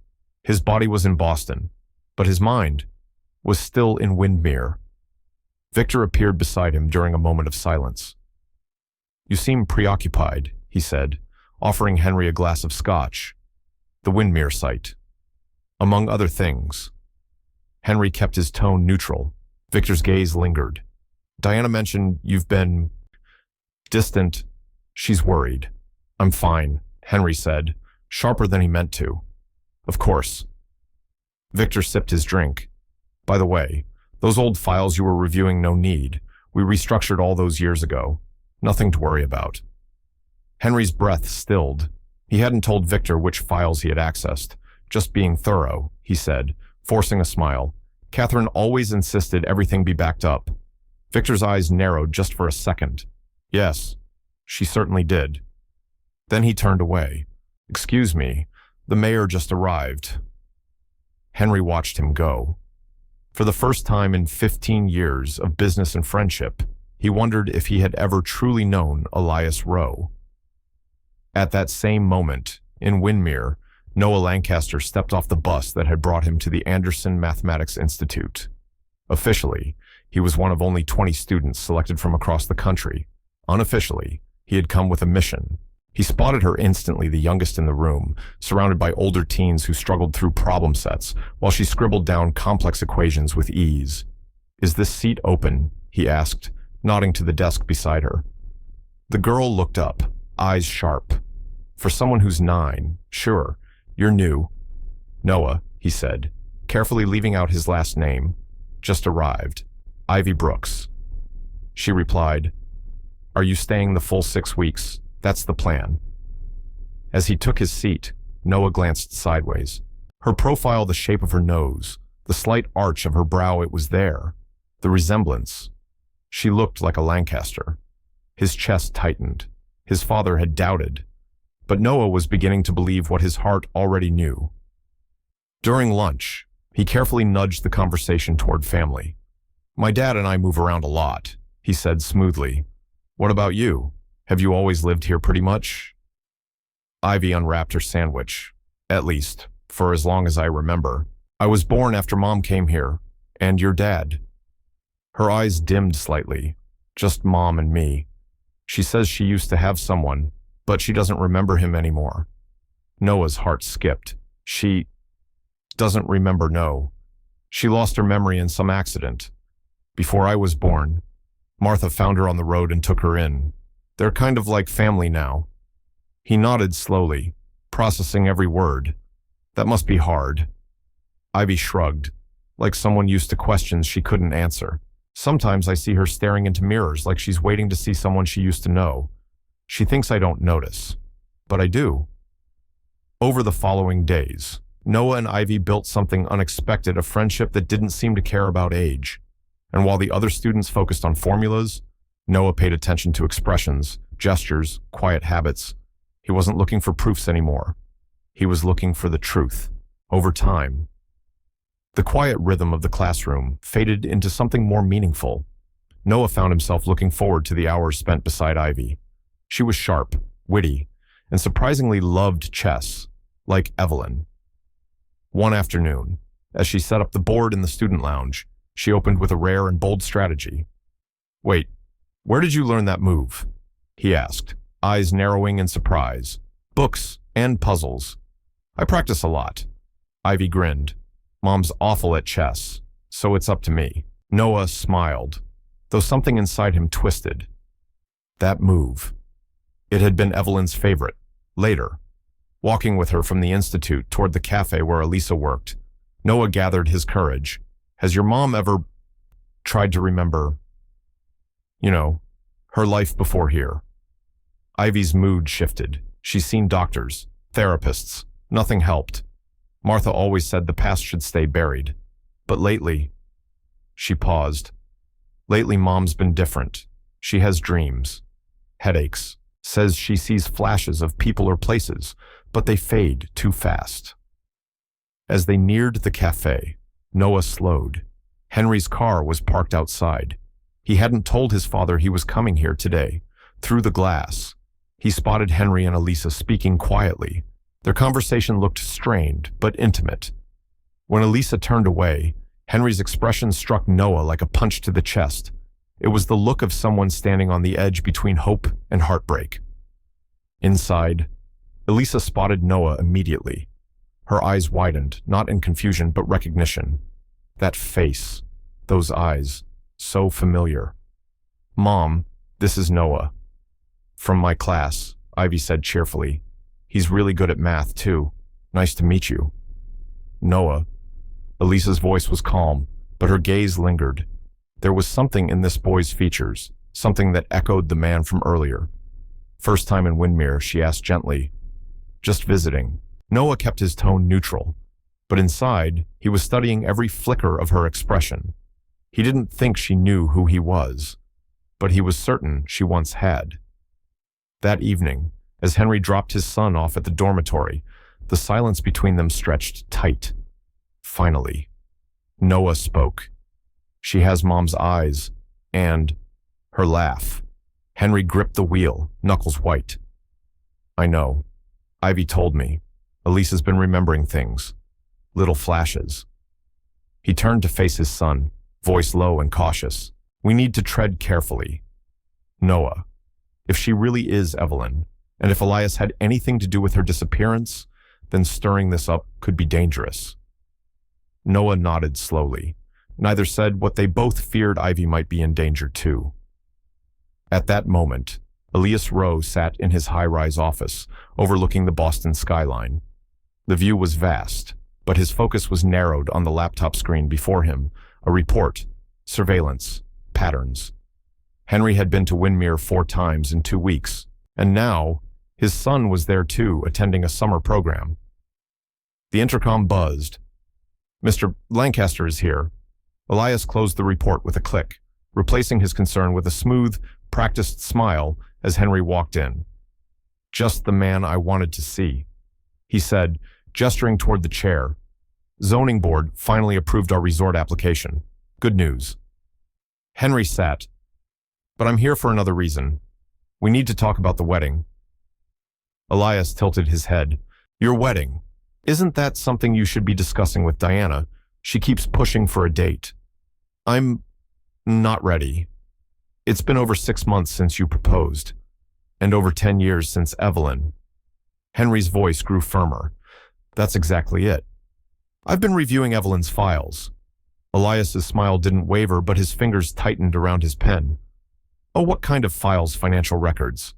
His body was in Boston, but his mind was still in Windermere. Victor appeared beside him during a moment of silence. You seem preoccupied, he said, offering Henry a glass of scotch. The Windermere site. Among other things. Henry kept his tone neutral. Victor's gaze lingered. Diana mentioned you've been distant. She's worried. I'm fine, Henry said, sharper than he meant to. Of course. Victor sipped his drink. By the way, those old files you were reviewing, no need. We restructured all those years ago. Nothing to worry about. Henry's breath stilled. He hadn't told Victor which files he had accessed. Just being thorough, he said, forcing a smile. Catherine always insisted everything be backed up. Victor's eyes narrowed just for a second. Yes, she certainly did. Then he turned away. Excuse me, The mayor just arrived. Henry watched him go. For the first time in 15 years of business and friendship, he wondered if he had ever truly known Elias Rowe. At that same moment, in Windermere, Noah Lancaster stepped off the bus that had brought him to the Anderson Mathematics Institute. Officially, he was one of only 20 students selected from across the country. Unofficially, he had come with a mission. He spotted her instantly, the youngest in the room, surrounded by older teens who struggled through problem sets while she scribbled down complex equations with ease. "Is this seat open?" he asked, nodding to the desk beside her. The girl looked up, eyes sharp. "For someone who's 9, sure. You're new." "Noah," he said, carefully leaving out his last name. "Just arrived. Ivy Brooks." She replied, "Are you staying the full 6 weeks? That's the plan." As he took his seat, Noah glanced sideways. Her profile, the shape of her nose, the slight arch of her brow, it was there. The resemblance. She looked like a Lancaster. His chest tightened. His father had doubted. But Noah was beginning to believe what his heart already knew. During lunch, he carefully nudged the conversation toward family. "My dad and I move around a lot," he said smoothly. "What about you? Have you always lived here pretty much?" Ivy unwrapped her sandwich. "At least, for as long as I remember. I was born after Mom came here. And your dad?" Her eyes dimmed slightly. "Just Mom and me. She says she used to have someone, but she doesn't remember him anymore." Noah's heart skipped. "She doesn't remember, no. She lost her memory in some accident. Before I was born, Martha found her on the road and took her in. They're kind of like family now." He nodded slowly, processing every word. "That must be hard." Ivy shrugged, like someone used to questions she couldn't answer. "Sometimes I see her staring into mirrors like she's waiting to see someone she used to know. She thinks I don't notice, but I do." Over the following days, Noah and Ivy built something unexpected, a friendship that didn't seem to care about age. And while the other students focused on formulas, Noah paid attention to expressions, gestures, quiet habits. He wasn't looking for proofs anymore. He was looking for the truth. Over time, the quiet rhythm of the classroom faded into something more meaningful. Noah found himself looking forward to the hours spent beside Ivy. She was sharp, witty, and surprisingly loved chess, like Evelyn. One afternoon, as she set up the board in the student lounge, she opened with a rare and bold strategy. "Wait, where did you learn that move?" he asked, eyes narrowing in surprise. "Books and puzzles. I practice a lot." Ivy grinned. "Mom's awful at chess, so it's up to me." Noah smiled, though something inside him twisted. That move. It had been Evelyn's favorite. Later, walking with her from the institute toward the café where Elisa worked, Noah gathered his courage. "Has your mom ever tried to remember, her life before here?" Ivy's mood shifted. She's seen doctors, therapists. Nothing helped. Martha always said the past should stay buried. But lately, she paused. "Lately, Mom's been different. She has dreams, headaches, says she sees flashes of people or places, but they fade too fast." As they neared the café, Noah slowed. Henry's car was parked outside. He hadn't told his father he was coming here today. Through the glass, he spotted Henry and Elisa speaking quietly. Their conversation looked strained, but intimate. When Elisa turned away, Henry's expression struck Noah like a punch to the chest. It was the look of someone standing on the edge between hope and heartbreak. Inside, Elisa spotted Noah immediately. Her eyes widened, not in confusion, but recognition. That face, those eyes, so familiar. "Mom, this is Noah." "From my class," Ivy said cheerfully. "He's really good at math, too. Nice to meet you." "Noah." Elisa's voice was calm, but her gaze lingered. There was something in this boy's features, something that echoed the man from earlier. "First time in Windermere," she asked gently. "Just visiting." Noah kept his tone neutral, but inside, he was studying every flicker of her expression. He didn't think she knew who he was, but he was certain she once had. That evening, as Henry dropped his son off at the dormitory, The silence between them stretched tight. Finally, Noah spoke. She has Mom's eyes and her laugh. Henry gripped the wheel, knuckles white. I know. Ivy told me. Elisa's been remembering things. Little flashes. He turned to face his son, voice low and cautious. We need to tread carefully. Noah, if she really is Evelyn, and if Elias had anything to do with her disappearance, then stirring this up could be dangerous. Noah nodded slowly. Neither said what they both feared Ivy might be in danger too. At that moment, Elias Rowe sat in his high-rise office, overlooking the Boston skyline. The view was vast, but his focus was narrowed on the laptop screen before him, a report, surveillance, patterns. Henry had been to Windermere 4 times in 2 weeks, and now his son was there too, attending a summer program. The intercom buzzed. Mr. Lancaster is here. Elias closed the report with a click, replacing his concern with a smooth, practiced smile as Henry walked in. Just the man I wanted to see, he said, gesturing toward the chair. Zoning board finally approved our resort application. Good news. Henry sat. But I'm here for another reason. We need to talk about the wedding. Elias tilted his head. Your wedding. Isn't that something you should be discussing with Diana? She keeps pushing for a date. I'm not ready. It's been over 6 months since you proposed, and over 10 years since Evelyn. Henry's voice grew firmer. That's exactly it. I've been reviewing Evelyn's files. Elias's smile didn't waver, but his fingers tightened around his pen. Oh, what kind of files? Financial records.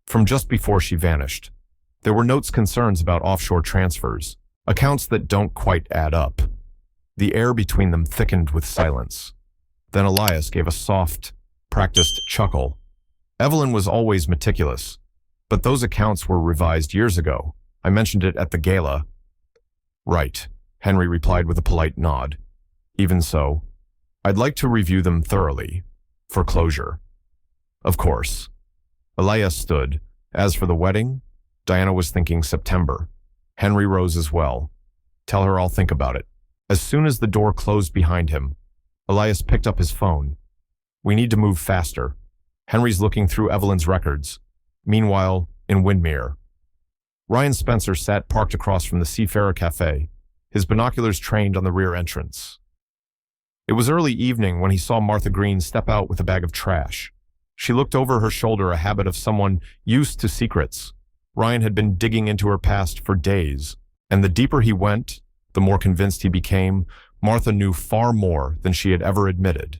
From just before she vanished. There were notes, concerns about offshore transfers, accounts that don't quite add up. The air between them thickened with silence. Then Elias gave a soft, practiced chuckle. Evelyn was always meticulous, but those accounts were revised years ago. I mentioned it at the gala. Right, Henry replied with a polite nod. Even so, I'd like to review them thoroughly, for closure. Of course. Elias stood. As for the wedding, Diana was thinking September. Henry rose as well. Tell her I'll think about it. As soon as the door closed behind him, Elias picked up his phone. We need to move faster. Henry's looking through Evelyn's records. Meanwhile, in Windermere. Ryan Spencer sat parked across from the Seafarer Café, his binoculars trained on the rear entrance. It was early evening when he saw Martha Green step out with a bag of trash. She looked over her shoulder, a habit of someone used to secrets. Ryan had been digging into her past for days, and the deeper he went, the more convinced he became Martha knew far more than she had ever admitted.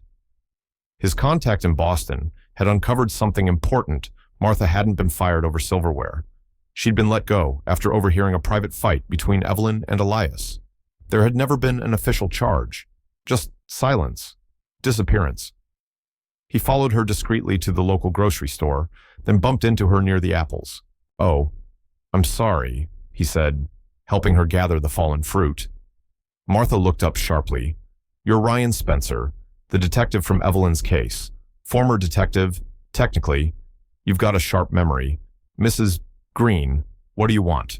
His contact in Boston had uncovered something important. Martha hadn't been fired over silverware. She'd been let go after overhearing a private fight between Evelyn and Elias. There had never been an official charge, just silence, disappearance. He followed her discreetly to the local grocery store, then bumped into her near the apples. Oh, I'm sorry, he said, helping her gather the fallen fruit. Martha looked up sharply. You're Ryan Spencer, the detective from Evelyn's case. Former detective, technically. You've got a sharp memory. Mrs. Green, what do you want?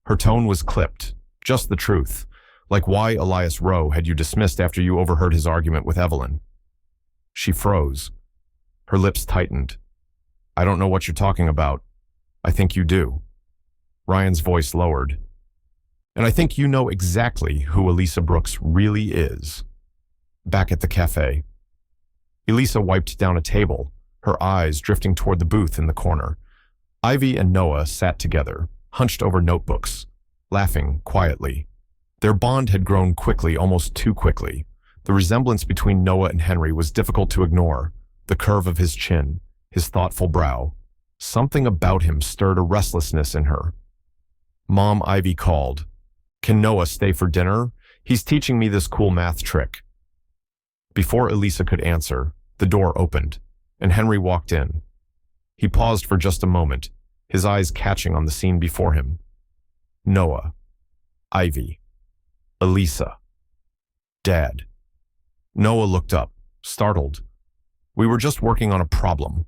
Her tone was clipped, just the truth, like why Elias Rowe had you dismissed after you overheard his argument with Evelyn. She froze. Her lips tightened. I don't know what you're talking about. I think you do. Ryan's voice lowered. And I think you know exactly who Elisa Brooks really is. Back at the cafe. Elisa wiped down a table, her eyes drifting toward the booth in the corner. Ivy and Noah sat together, hunched over notebooks, laughing quietly. Their bond had grown quickly, almost too quickly. The resemblance between Noah and Henry was difficult to ignore. The curve of his chin, his thoughtful brow. Something about him stirred a restlessness in her. Mom, Ivy called. Can Noah stay for dinner? He's teaching me this cool math trick. Before Elisa could answer, the door opened, and Henry walked in. He paused for just a moment, his eyes catching on the scene before him. Noah, Ivy, Elisa, Dad. Noah looked up, startled. We were just working on a problem.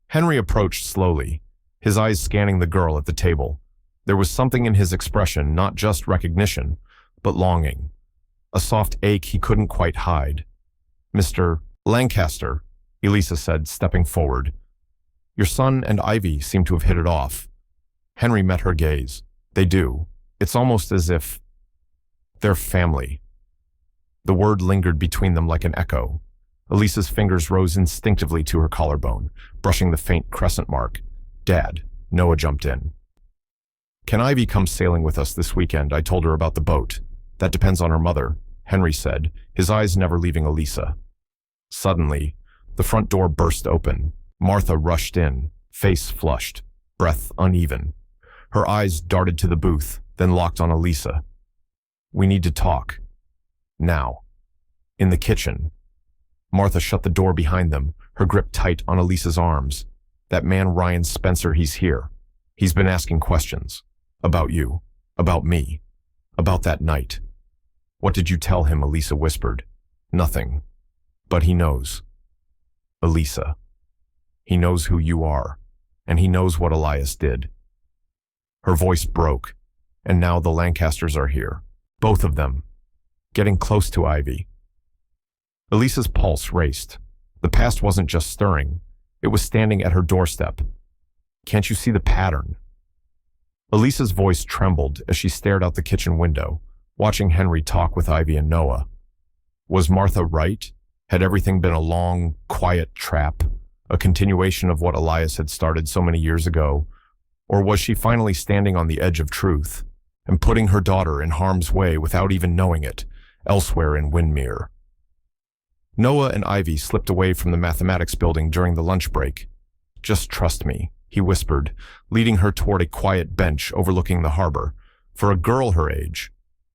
Henry approached slowly, his eyes scanning the girl at the table. There was something in his expression, not just recognition, but longing. A soft ache he couldn't quite hide. "Mr. Lancaster," Elisa said, stepping forward. "Your son and Ivy seem to have hit it off." Henry met her gaze. "They do. It's almost as if they're family." The word lingered between them like an echo. Elisa's fingers rose instinctively to her collarbone, brushing the faint crescent mark. "Dad," Noah jumped in. "Can Ivy come sailing with us this weekend?" I told her about the boat. "That depends on her mother," Henry said, his eyes never leaving Elisa. Suddenly, the front door burst open. Martha rushed in, face flushed, breath uneven. Her eyes darted to the booth, then locked on Elisa. "We need to talk. Now." In the kitchen, Martha shut the door behind them, her grip tight on Elisa's arms. "That man Ryan Spencer, he's here. He's been asking questions. About you. About me. About that night." "What did you tell him?" Elisa whispered. "Nothing. But he knows." "Elisa. He knows who you are, and he knows what Elias did." Her voice broke, and now the Lancasters are here. Both of them. Getting close to Ivy. Elisa's pulse raced. The past wasn't just stirring. It was standing at her doorstep. "Can't you see the pattern?" Elisa's voice trembled as she stared out the kitchen window, watching Henry talk with Ivy and Noah. Was Martha right? Had everything been a long, quiet trap, a continuation of what Elias had started so many years ago? Or was she finally standing on the edge of truth and putting her daughter in harm's way without even knowing it, elsewhere in Windmere? Noah and Ivy slipped away from the mathematics building during the lunch break. "Just trust me," he whispered, leading her toward a quiet bench overlooking the harbor. For a girl her age,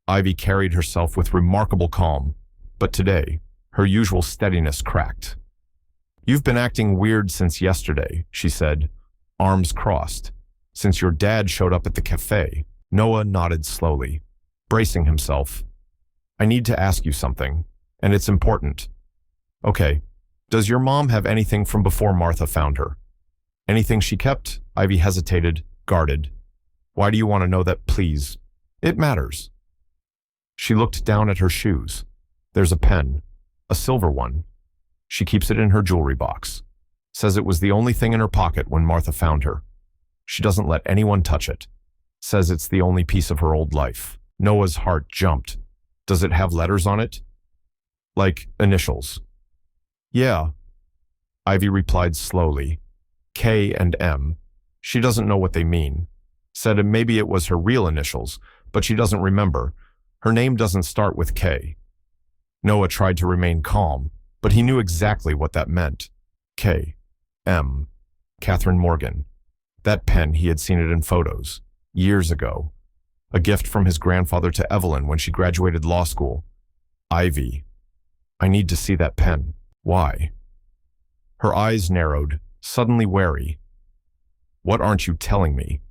Ivy carried herself with remarkable calm, but today, her usual steadiness cracked. "You've been acting weird since yesterday," she said, arms crossed. "Since your dad showed up at the café." Noah nodded slowly, bracing himself. "I need to ask you something, and it's important." "Okay. Does your mom have anything from before Martha found her?" "Anything she kept?" Ivy hesitated, guarded. "Why do you want to know that, please?" "It matters." She looked down at her shoes. "There's a pen, a silver one. She keeps it in her jewelry box. Says it was the only thing in her pocket when Martha found her. She doesn't let anyone touch it. Says it's the only piece of her old life." Noah's heart jumped. "Does it have letters on it? Like initials?" "Yeah," Ivy replied slowly. "K and M. She doesn't know what they mean. Said maybe it was her real initials, but she doesn't remember. Her name doesn't start with K." Noah tried to remain calm, but he knew exactly what that meant. K. M. Catherine Morgan. That pen, he had seen it in photos, years ago. A gift from his grandfather to Evelyn when she graduated law school. "Ivy, I need to see that pen." "Why?" Her eyes narrowed, suddenly wary. "What aren't you telling me?"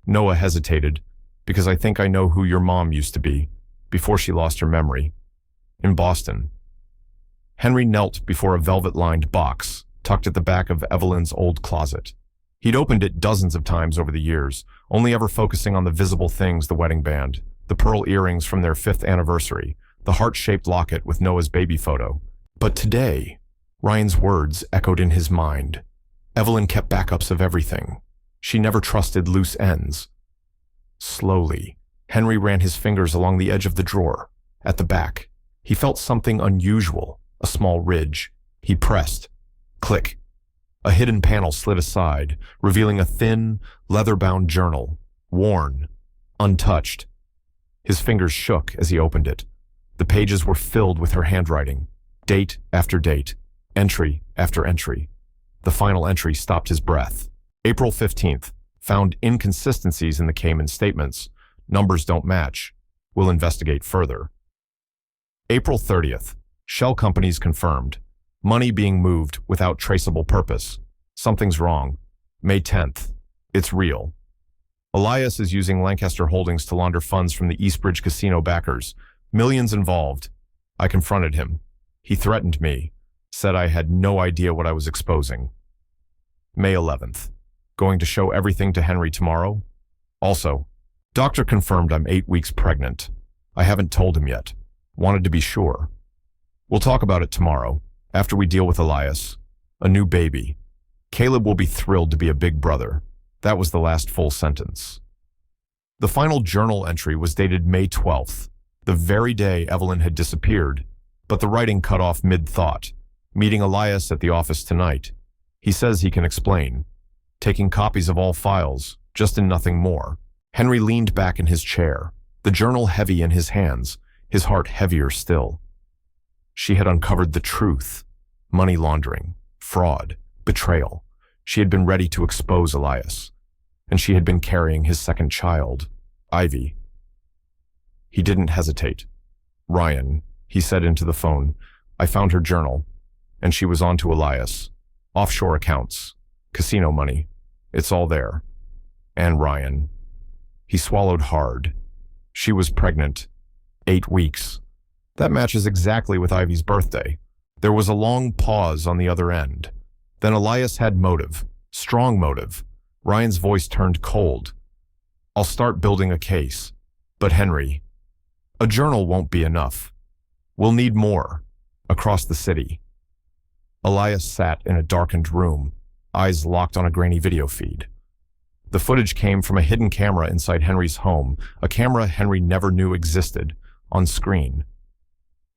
Noah hesitated. "Because I think I know who your mom used to be, before she lost her memory. In Boston." Henry knelt before a velvet-lined box, tucked at the back of Evelyn's old closet. He'd opened it dozens of times over the years, only ever focusing on the visible things: the wedding band, the pearl earrings from their 5th anniversary, the heart-shaped locket with Noah's baby photo. But today, Ryan's words echoed in his mind. Evelyn kept backups of everything. She never trusted loose ends. Slowly, Henry ran his fingers along the edge of the drawer. At the back, he felt something unusual, a small ridge. He pressed. Click. A hidden panel slid aside, revealing a thin, leather-bound journal, worn, untouched. His fingers shook as he opened it. The pages were filled with her handwriting. Date after date, entry after entry. The final entry stopped his breath. April 15th. Found inconsistencies in the Cayman statements. Numbers don't match. We'll investigate further. April 30th. Shell companies confirmed. Money being moved without traceable purpose. Something's wrong. May 10th. It's real. Elias is using Lancaster Holdings to launder funds from the Eastbridge casino backers. Millions involved. I confronted him. He threatened me, said I had no idea what I was exposing. May 11th. Going to show everything to Henry tomorrow? Also, doctor confirmed I'm 8 weeks pregnant. I haven't told him yet. Wanted to be sure. We'll talk about it tomorrow, after we deal with Elias. A new baby. Caleb will be thrilled to be a big brother. That was the last full sentence. The final journal entry was dated May 12th, the very day Evelyn had disappeared, but the writing cut off mid-thought. Meeting Elias at the office tonight. He says he can explain. Taking copies of all files, just in nothing more. Henry leaned back in his chair, the journal heavy in his hands, his heart heavier still. She had uncovered the truth. Money laundering, fraud, betrayal. She had been ready to expose Elias. And she had been carrying his second child, Ivy. He didn't hesitate. Ryan, he said into the phone, I found her journal, and she was on to Elias. Offshore accounts, casino money, it's all there. And Ryan. He swallowed hard. She was pregnant. 8 weeks. That matches exactly with Ivy's birthday. There was a long pause on the other end. Then Elias had motive, strong motive. Ryan's voice turned cold. I'll start building a case. But Henry, a journal won't be enough. We'll need more, across the city. Elias sat in a darkened room, eyes locked on a grainy video feed. The footage came from a hidden camera inside Henry's home, a camera Henry never knew existed, on screen.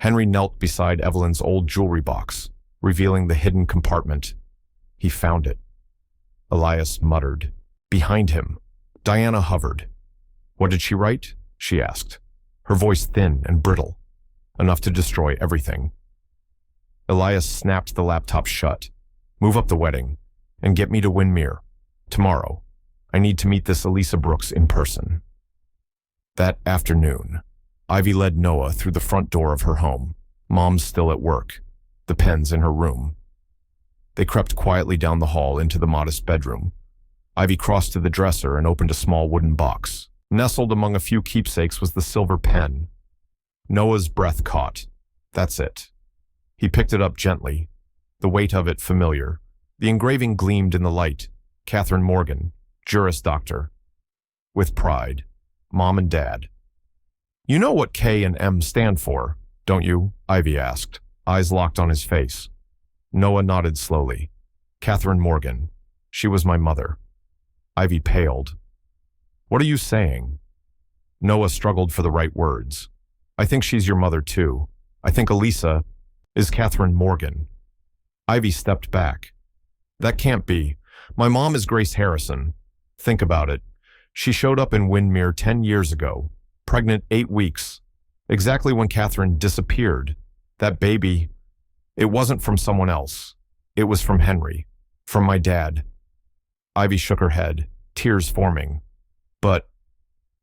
Henry knelt beside Evelyn's old jewelry box, revealing the hidden compartment. He found it. Elias muttered. Behind him, Diana hovered. What did she write? She asked, her voice thin and brittle, enough to destroy everything. Elias snapped the laptop shut. Move up the wedding, and get me to Windermere. Tomorrow. I need to meet this Elisa Brooks in person. That afternoon, Ivy led Noah through the front door of her home. Mom's still at work, the pens in her room. They crept quietly down the hall into the modest bedroom. Ivy crossed to the dresser and opened a small wooden box. Nestled among a few keepsakes was the silver pen. Noah's breath caught. That's it. He picked it up gently, the weight of it familiar. The engraving gleamed in the light. Catherine Morgan, Juris Doctor. With pride. Mom and Dad. You know what K and M stand for, don't you? Ivy asked, eyes locked on his face. Noah nodded slowly. Catherine Morgan. She was my mother. Ivy paled. What are you saying? Noah struggled for the right words. I think she's your mother too. I think Elisa is Catherine Morgan. Ivy stepped back. That can't be. My mom is Grace Harrison. Think about it. She showed up in Windermere 10 years ago, pregnant 8 weeks, exactly when Catherine disappeared. That baby, it wasn't from someone else. It was from Henry, from my dad. Ivy shook her head, tears forming. But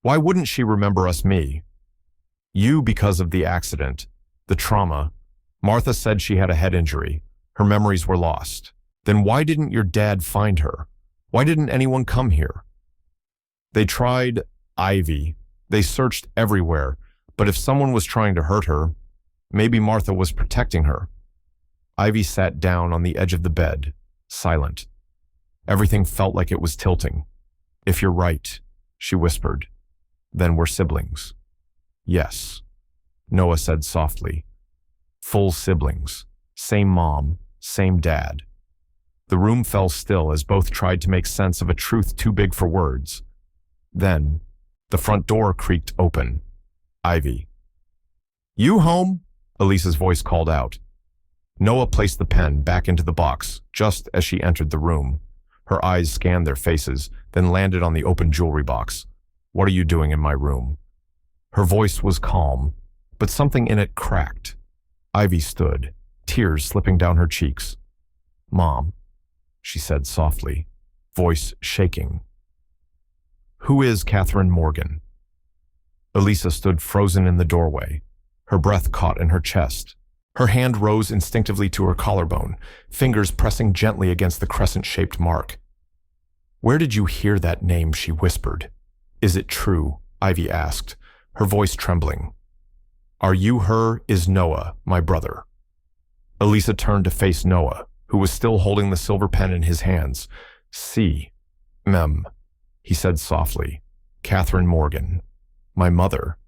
why wouldn't she remember me? You because of the accident, the trauma. Martha said she had a head injury. Her memories were lost. Then why didn't your dad find her? Why didn't anyone come here? They tried Ivy. They searched everywhere. But if someone was trying to hurt her, maybe Martha was protecting her. Ivy sat down on the edge of the bed, silent. Everything felt like it was tilting. If you're right, she whispered, then we're siblings. Yes, Noah said softly. Full siblings, same mom, same dad. The room fell still as both tried to make sense of a truth too big for words. Then, the front door creaked open. Ivy. You home? Elisa's voice called out. Noah placed the pen back into the box just as she entered the room. Her eyes scanned their faces, then landed on the open jewelry box. What are you doing in my room? Her voice was calm, but something in it cracked. Ivy stood, tears slipping down her cheeks. Mom, she said softly, voice shaking. Who is Catherine Morgan? Elisa stood frozen in the doorway, her breath caught in her chest. Her hand rose instinctively to her collarbone, fingers pressing gently against the crescent-shaped mark. Where did you hear that name? She whispered. Is it true? Ivy asked, her voice trembling. Are you her? Is Noah, my brother? Elisa turned to face Noah, who was still holding the silver pen in his hands. See, mem, he said softly. Catherine Morgan. My mother.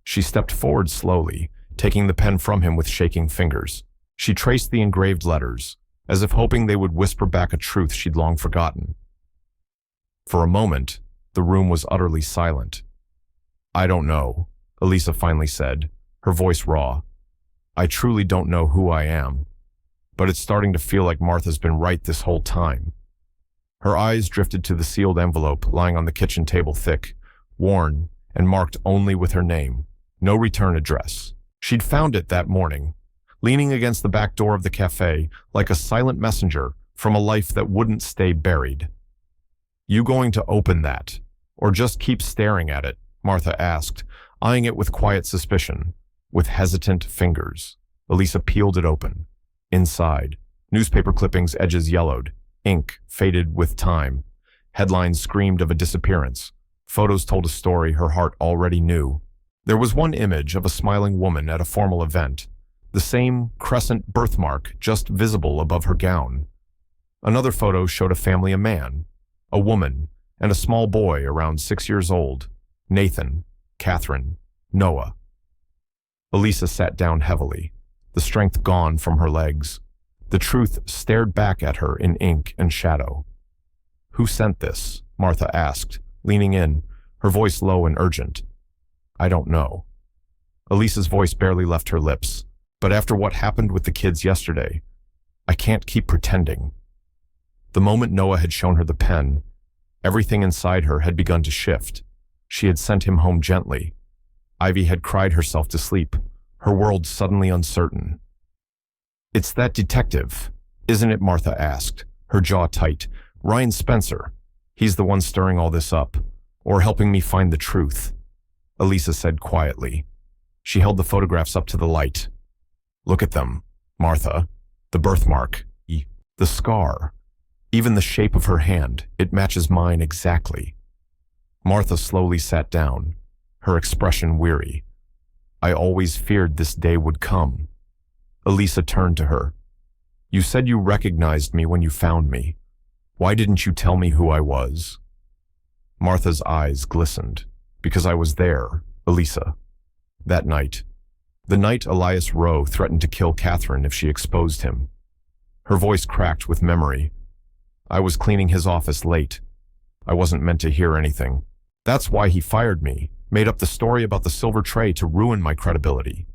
She stepped forward slowly, taking the pen from him with shaking fingers. She traced the engraved letters, as if hoping they would whisper back a truth she'd long forgotten. For a moment, the room was utterly silent. I don't know, Elisa finally said, her voice raw. I truly don't know who I am, but it's starting to feel like Martha's been right this whole time. Her eyes drifted to the sealed envelope lying on the kitchen table, thick, worn, and marked only with her name. No return address. She'd found it that morning, leaning against the back door of the cafe like a silent messenger from a life that wouldn't stay buried. You going to open that, or just keep staring at it? Martha asked, eyeing it with quiet suspicion. With hesitant fingers, Elisa peeled it open. Inside, newspaper clippings, edges yellowed, ink faded with time. Headlines screamed of a disappearance. Photos told a story her heart already knew. There was one image of a smiling woman at a formal event, the same crescent birthmark just visible above her gown. Another photo showed a family, a man, a woman, and a small boy around 6 years old. Nathan, Catherine, Noah. Elisa sat down heavily, the strength gone from her legs. The truth stared back at her in ink and shadow. Who sent this? Martha asked, leaning in, her voice low and urgent. I don't know. Elisa's voice barely left her lips. But after what happened with the kids yesterday, I can't keep pretending. The moment Noah had shown her the pen, everything inside her had begun to shift. She had sent him home gently. Ivy had cried herself to sleep, her world suddenly uncertain. It's that detective, isn't it? Martha asked, her jaw tight. Ryan Spencer. He's the one stirring all this up, or helping me find the truth, Elisa said quietly. She held the photographs up to the light. Look at them, Martha. The birthmark, the scar, even the shape of her hand, it matches mine exactly. Martha slowly sat down, her expression weary. I always feared this day would come. Elisa turned to her. You said you recognized me when you found me. Why didn't you tell me who I was? Martha's eyes glistened. Because I was there, Elisa. That night. The night Elias Rowe threatened to kill Catherine if she exposed him. Her voice cracked with memory. I was cleaning his office late. I wasn't meant to hear anything. That's why he fired me, made up the story about the silver tray to ruin my credibility.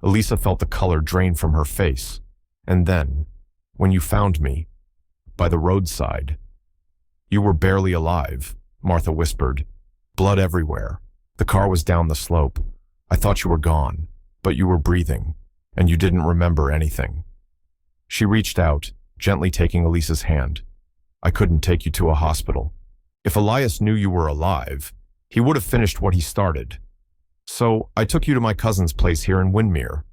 Elisa felt the color drain from her face. And then, when you found me, by the roadside. You were barely alive, Martha whispered. Blood everywhere. The car was down the slope. I thought you were gone, but you were breathing, and you didn't remember anything. She reached out, gently taking Elisa's hand. I couldn't take you to a hospital. If Elias knew you were alive, he would have finished what he started. So I took you to my cousin's place here in Windermere.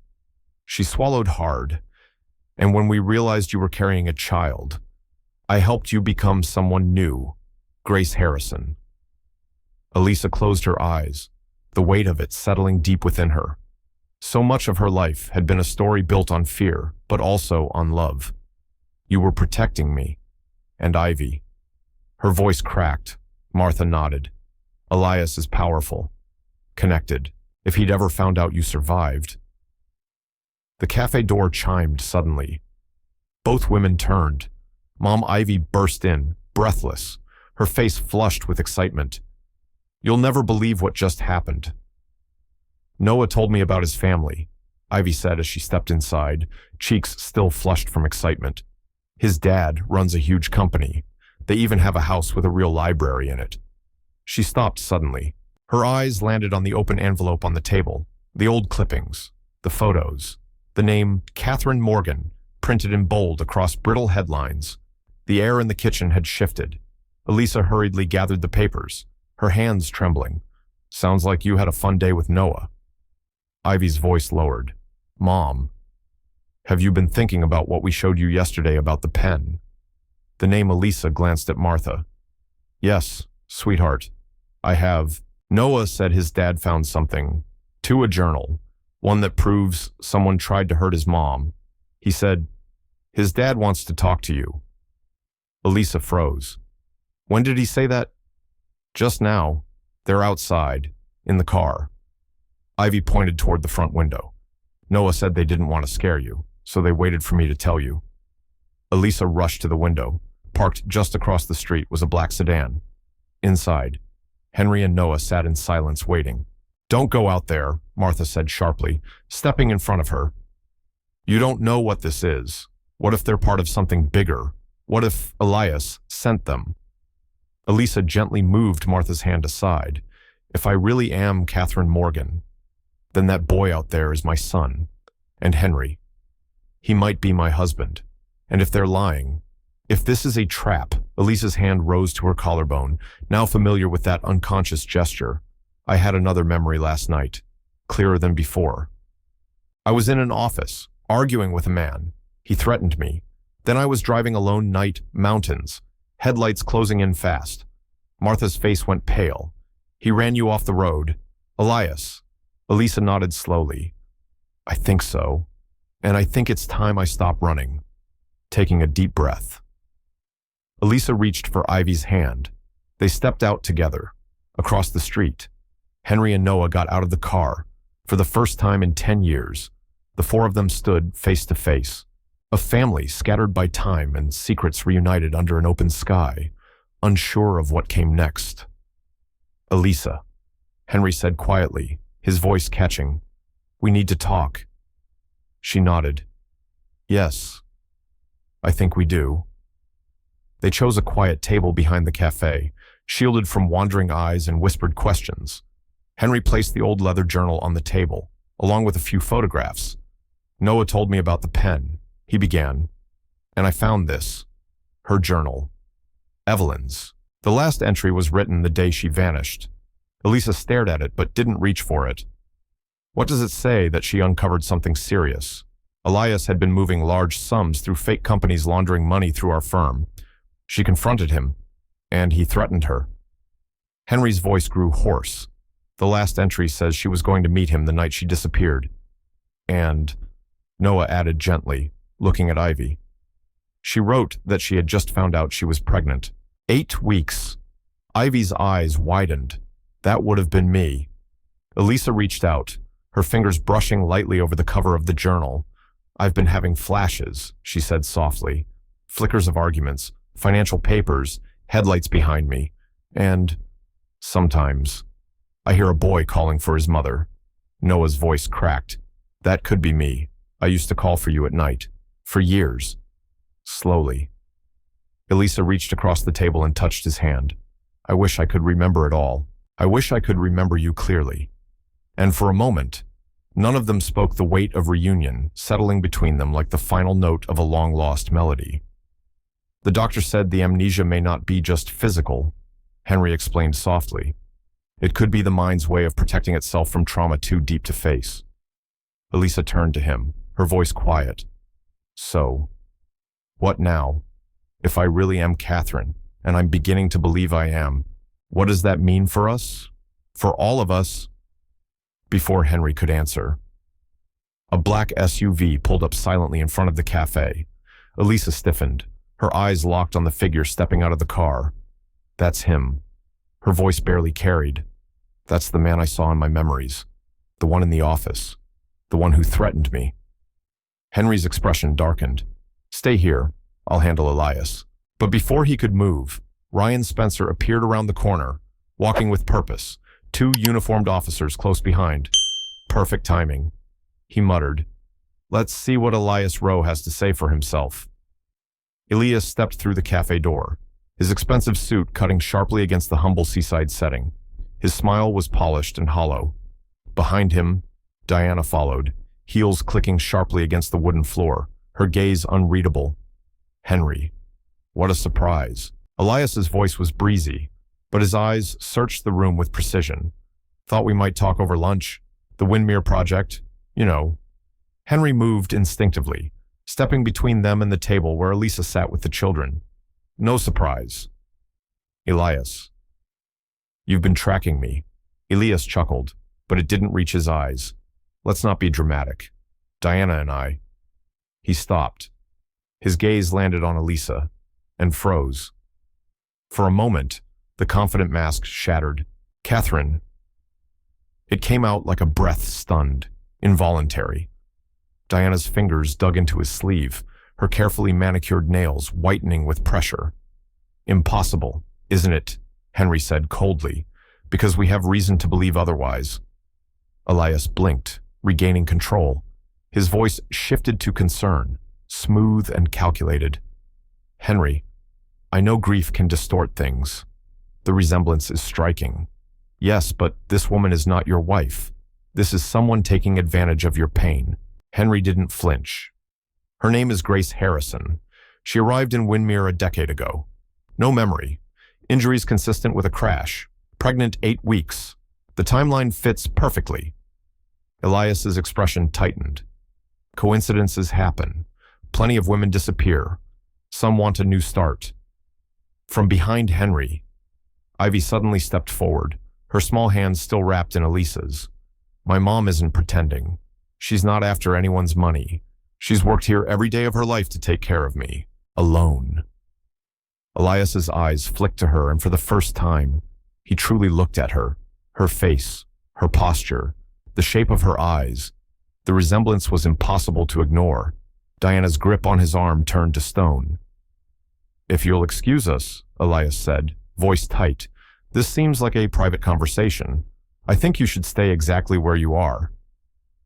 She swallowed hard, and when we realized you were carrying a child, I helped you become someone new, Grace Harrison. Elisa closed her eyes, the weight of it settling deep within her. So much of her life had been a story built on fear, but also on love. You were protecting me, and Ivy. Her voice cracked. Martha nodded. Elias is powerful, connected. If he'd ever found out you survived. The cafe door chimed suddenly. Both women turned. Mom Ivy burst in, breathless, her face flushed with excitement. You'll never believe what just happened. Noah told me about his family, Ivy said as she stepped inside, cheeks still flushed from excitement. His dad runs a huge company. They even have a house with a real library in it. She stopped suddenly. Her eyes landed on the open envelope on the table, the old clippings, the photos, the name Catherine Morgan printed in bold across brittle headlines. The air in the kitchen had shifted. Elisa hurriedly gathered the papers, her hands trembling. Sounds like you had a fun day with Noah. Ivy's voice lowered. Mom, have you been thinking about what we showed you yesterday about the pen? The name Elisa glanced at Martha. Yes, sweetheart, I have. Noah said his dad found something, to a journal, one that proves someone tried to hurt his mom. He said, his dad wants to talk to you. Elisa froze. When did he say that? Just now. They're outside, in the car. Ivy pointed toward the front window. Noah said they didn't want to scare you, so they waited for me to tell you. Elisa rushed to the window. Parked just across the street was a black sedan. Inside, Henry and Noah sat in silence waiting. Don't go out there, Martha said sharply, stepping in front of her. You don't know what this is. What if they're part of something bigger? What if Elias sent them? Elisa gently moved Martha's hand aside. If I really am Catherine Morgan, then that boy out there is my son. And Henry. He might be my husband. And if they're lying, if this is a trap, Elisa's hand rose to her collarbone, now familiar with that unconscious gesture. I had another memory last night, clearer than before. I was in an office, arguing with a man. He threatened me. Then I was driving alone night, mountains, headlights closing in fast. Martha's face went pale. He ran you off the road. Elias. Elisa nodded slowly. I think so. And I think it's time I stop running. Taking a deep breath. Elisa reached for Ivy's hand. They stepped out together. Across the street. Henry and Noah got out of the car. For the first time in 10 years, the four of them stood face to face. A family scattered by time and secrets reunited under an open sky, unsure of what came next. Elisa, Henry said quietly, his voice catching. We need to talk. She nodded. Yes, I think we do. They chose a quiet table behind the cafe, shielded from wandering eyes and whispered questions. Henry placed the old leather journal on the table, along with a few photographs. Noah told me about the pen, he began. And I found this. Her journal. Evelyn's. The last entry was written the day she vanished. Elisa stared at it but didn't reach for it. What does it say that she uncovered something serious? Elias had been moving large sums through fake companies laundering money through our firm. She confronted him, and he threatened her. Henry's voice grew hoarse. The last entry says she was going to meet him the night she disappeared. And, Noah added gently, looking at Ivy. She wrote that she had just found out she was pregnant. 8 weeks. Ivy's eyes widened. That would have been me. Elisa reached out, her fingers brushing lightly over the cover of the journal. I've been having flashes, she said softly. Flickers of arguments, financial papers, headlights behind me. And, sometimes, I hear a boy calling for his mother. Noah's voice cracked. That could be me. I used to call for you at night. For years. Slowly. Elisa reached across the table and touched his hand. I wish I could remember it all. I wish I could remember you clearly. And for a moment, none of them spoke, the weight of reunion settling between them like the final note of a long-lost melody. The doctor said the amnesia may not be just physical, Henry explained softly. It could be the mind's way of protecting itself from trauma too deep to face. Elisa turned to him, her voice quiet. So, what now? If I really am Catherine, and I'm beginning to believe I am, what does that mean for us? For all of us? Before Henry could answer, a black SUV pulled up silently in front of the cafe. Elisa stiffened, her eyes locked on the figure stepping out of the car. That's him. Her voice barely carried. That's the man I saw in my memories. The one in the office. The one who threatened me. Henry's expression darkened. Stay here. I'll handle Elias. But before he could move, Ryan Spencer appeared around the corner, walking with purpose, 2 uniformed officers close behind. Perfect timing. He muttered. Let's see what Elias Rowe has to say for himself. Elias stepped through the cafe door, his expensive suit cutting sharply against the humble seaside setting. His smile was polished and hollow. Behind him, Diana followed, heels clicking sharply against the wooden floor, her gaze unreadable. Henry. What a surprise. Elias's voice was breezy, but his eyes searched the room with precision. Thought we might talk over lunch. The Windmere project, you know. Henry moved instinctively, stepping between them and the table where Elisa sat with the children. No surprise. Elias. You've been tracking me. Elias chuckled, but it didn't reach his eyes. Let's not be dramatic. Diana and I. He stopped. His gaze landed on Elisa, and froze. For a moment, the confident mask shattered. Catherine. It came out like a breath, stunned, involuntary. Diana's fingers dug into his sleeve, her carefully manicured nails whitening with pressure. Impossible, isn't it? Henry said coldly, because we have reason to believe otherwise. Elias blinked, regaining control. His voice shifted to concern, smooth and calculated. Henry, I know grief can distort things. The resemblance is striking. Yes, but this woman is not your wife. This is someone taking advantage of your pain. Henry didn't flinch. Her name is Grace Harrison. She arrived in Windermere a decade ago. No memory. Injuries consistent with a crash. Pregnant 8 weeks. The timeline fits perfectly. Elias's expression tightened. Coincidences happen. Plenty of women disappear. Some want a new start. From behind Henry, Ivy suddenly stepped forward, her small hands still wrapped in Elisa's. My mom isn't pretending. She's not after anyone's money. She's worked here every day of her life to take care of me. Alone. Elias's eyes flicked to her, and for the first time, he truly looked at her. Her face, her posture, the shape of her eyes. The resemblance was impossible to ignore. Diana's grip on his arm turned to stone. If you'll excuse us, Elias said, voice tight, this seems like a private conversation. I think you should stay exactly where you are.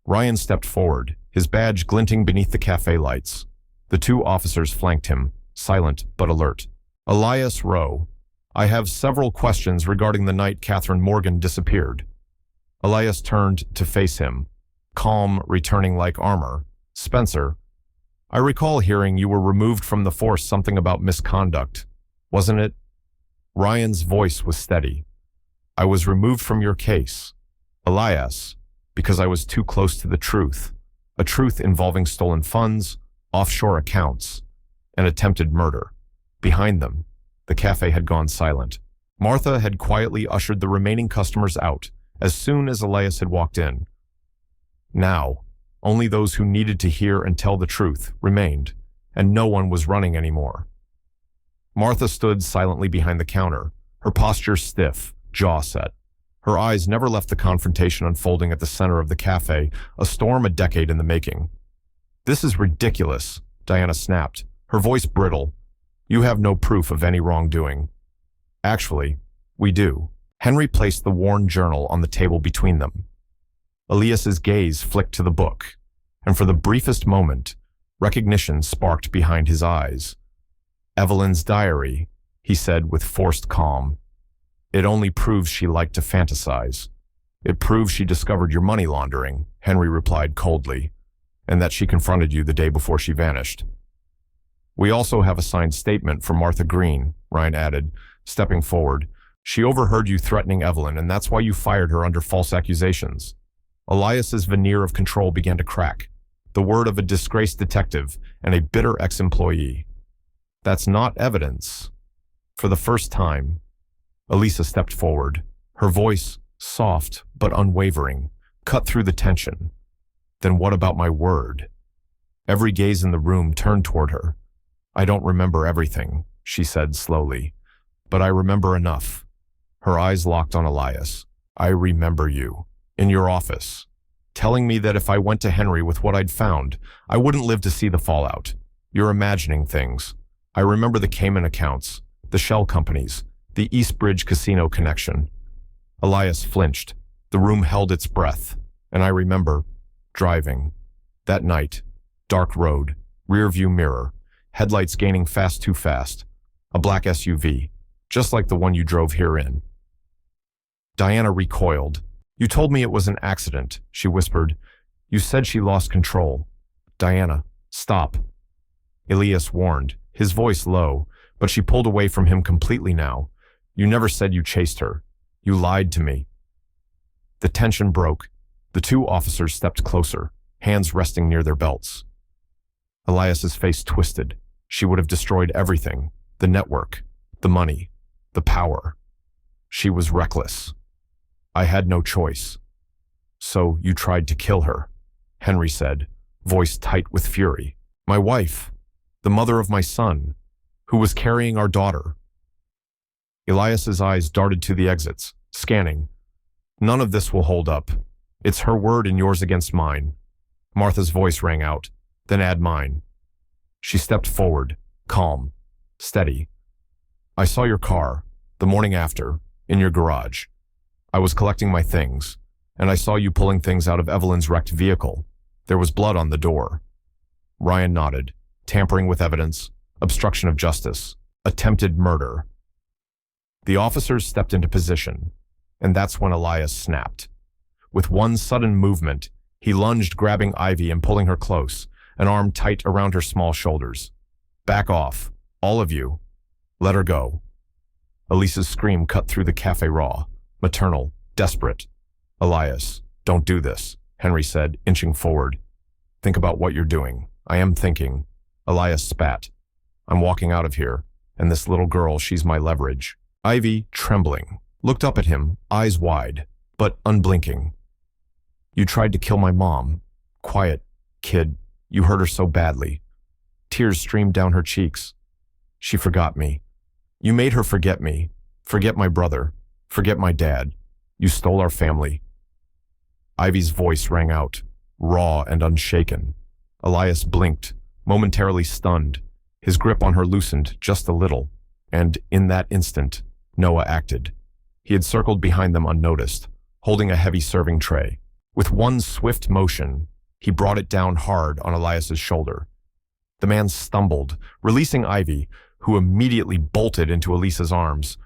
Ryan stepped forward, his badge glinting beneath the cafe lights. The 2 officers flanked him, silent but alert. Elias Rowe, I have several questions regarding the night Catherine Morgan disappeared. Elias turned to face him, calm, returning like armor. Spencer, I recall hearing you were removed from the force, something about misconduct, wasn't it? Ryan's voice was steady. I was removed from your case, Elias, because I was too close to the truth, a truth involving stolen funds, offshore accounts, and attempted murder. Behind them, the cafe had gone silent. Martha had quietly ushered the remaining customers out as soon as Elias had walked in. Now, only those who needed to hear and tell the truth remained, and no one was running anymore. Martha stood silently behind the counter, her posture stiff, jaw set. Her eyes never left the confrontation unfolding at the center of the cafe, a storm a decade in the making. This is ridiculous, Diana snapped, her voice brittle. You have no proof of any wrongdoing. Actually, we do. Henry placed the worn journal on the table between them. Elias's gaze flicked to the book, and for the briefest moment, recognition sparked behind his eyes. Evelyn's diary, he said with forced calm. It only proves she liked to fantasize. It proves she discovered your money laundering, Henry replied coldly, and that she confronted you the day before she vanished. We also have a signed statement from Martha Green, Ryan added, stepping forward. She overheard you threatening Evelyn, and that's why you fired her under false accusations. Elias's veneer of control began to crack, the word of a disgraced detective and a bitter ex-employee. That's not evidence. For the first time, Elisa stepped forward, her voice soft but unwavering, cut through the tension. Then what about my word? Every gaze in the room turned toward her. I don't remember everything, she said slowly, but I remember enough. Her eyes locked on Elias. I remember you, in your office, telling me that if I went to Henry with what I'd found, I wouldn't live to see the fallout. You're imagining things. I remember the Cayman accounts, the shell companies, the Eastbridge casino connection. Elias flinched. The room held its breath, and I remember driving. That night, dark road, rear view mirror, headlights gaining fast too fast, a black SUV, just like the one you drove here in. Diana recoiled. You told me it was an accident, she whispered. You said she lost control. Diana, stop. Elias warned, his voice low, but she pulled away from him completely now. You never said you chased her. You lied to me. The tension broke. The 2 officers stepped closer, hands resting near their belts. Elias's face twisted. She would have destroyed everything, the network, the money, the power. She was reckless. I had no choice. So you tried to kill her, Henry said, voice tight with fury. My wife, the mother of my son, who was carrying our daughter. Elias's eyes darted to the exits, Scanning. None of this will hold up. It's her word and yours against mine. Martha's voice rang out, then add mine. She stepped forward, calm, steady. I saw your car, the morning after, in your garage. I was collecting my things, and I saw you pulling things out of Evelyn's wrecked vehicle. There was blood on the door. Ryan nodded. Tampering with evidence, obstruction of justice, attempted murder. The officers stepped into position, and that's when Elias snapped. With one sudden movement, he lunged, grabbing Ivy and pulling her close, an arm tight around her small shoulders. Back off, all of you. Let her go. Elisa's scream cut through the cafe raw, maternal, desperate. Elias, don't do this, Henry said, inching forward. Think about what you're doing. I am thinking. Elias spat. I'm walking out of here, and this little girl, she's my leverage. Ivy, trembling, looked up at him, eyes wide, but unblinking. You tried to kill my mom. Quiet, kid. You hurt her so badly. Tears streamed down her cheeks. She forgot me. You made her forget me. Forget my brother. Forget my dad. You stole our family. Ivy's voice rang out, raw and unshaken. Elias blinked, momentarily stunned. His grip on her loosened just a little, and in that instant, Noah acted. He had circled behind them unnoticed, holding a heavy serving tray. With one swift motion, he brought it down hard on Elias's shoulder. The man stumbled, releasing Ivy, who immediately bolted into Elisa's arms.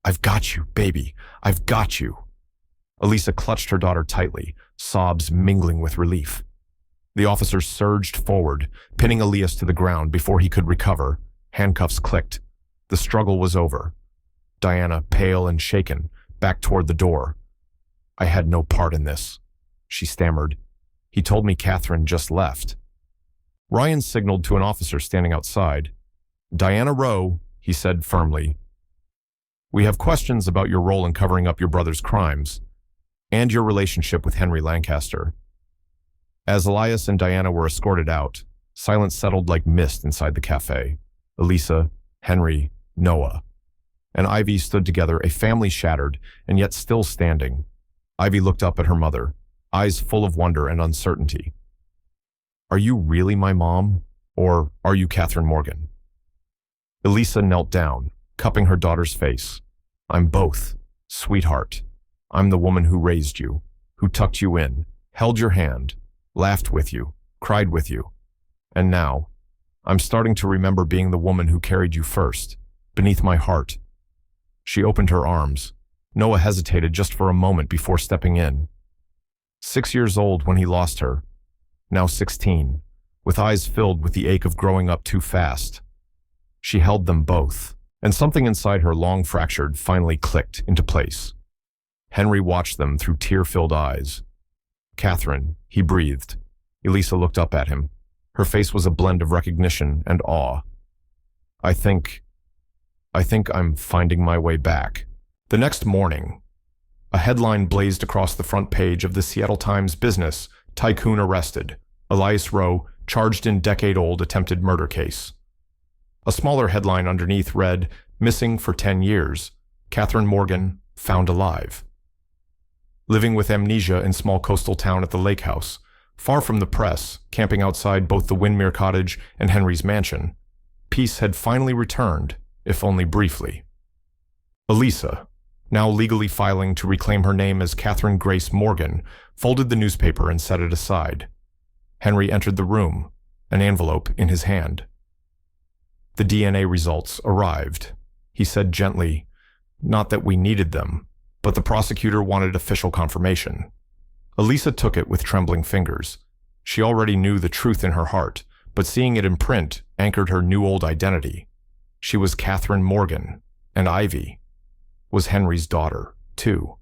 I've got you, baby. I've got you. Elisa clutched her daughter tightly, sobs mingling with relief. The officer surged forward, pinning Elias to the ground before he could recover. Handcuffs clicked. The struggle was over. Diana, pale and shaken, backed toward the door. I had no part in this, she stammered. He told me Catherine just left. Ryan signaled to an officer standing outside. Diana Rowe, he said firmly. We have questions about your role in covering up your brother's crimes and your relationship with Henry Lancaster. As Elias and Diana were escorted out, silence settled like mist inside the cafe. Elisa, Henry, Noah, and Ivy stood together, a family shattered and yet still standing. Ivy looked up at her mother, eyes full of wonder and uncertainty. Are you really my mom, or are you Catherine Morgan? Elisa knelt down, cupping her daughter's face. I'm both, sweetheart. I'm the woman who raised you, who tucked you in, held your hand, laughed with you, cried with you. And now, I'm starting to remember being the woman who carried you first, beneath my heart. She opened her arms. Noah hesitated just for a moment before stepping in. 6 years old when he lost her, now 16, with eyes filled with the ache of growing up too fast. She held them both, and something inside her, long fractured, finally clicked into place. Henry watched them through tear-filled eyes. Catherine, he breathed. Elisa looked up at him. Her face was a blend of recognition and awe. I think I'm finding my way back. The next morning, a headline blazed across the front page of the Seattle Times Business: Tycoon arrested. Elias Rowe charged in decade-old attempted murder case. A smaller headline underneath read, Missing for 10 years. Catherine Morgan found alive. Living with amnesia in small coastal town at the lake house, far from the press, camping outside both the Windmere Cottage and Henry's mansion, peace had finally returned, if only briefly. Elisa, now legally filing to reclaim her name as Catherine Grace Morgan, folded the newspaper and set it aside. Henry entered the room, an envelope in his hand. The DNA results arrived. He said gently, not that we needed them, but the prosecutor wanted official confirmation. Elisa took it with trembling fingers. She already knew the truth in her heart, but seeing it in print anchored her new-old identity. She was Catherine Morgan, and Ivy was Henry's daughter, too.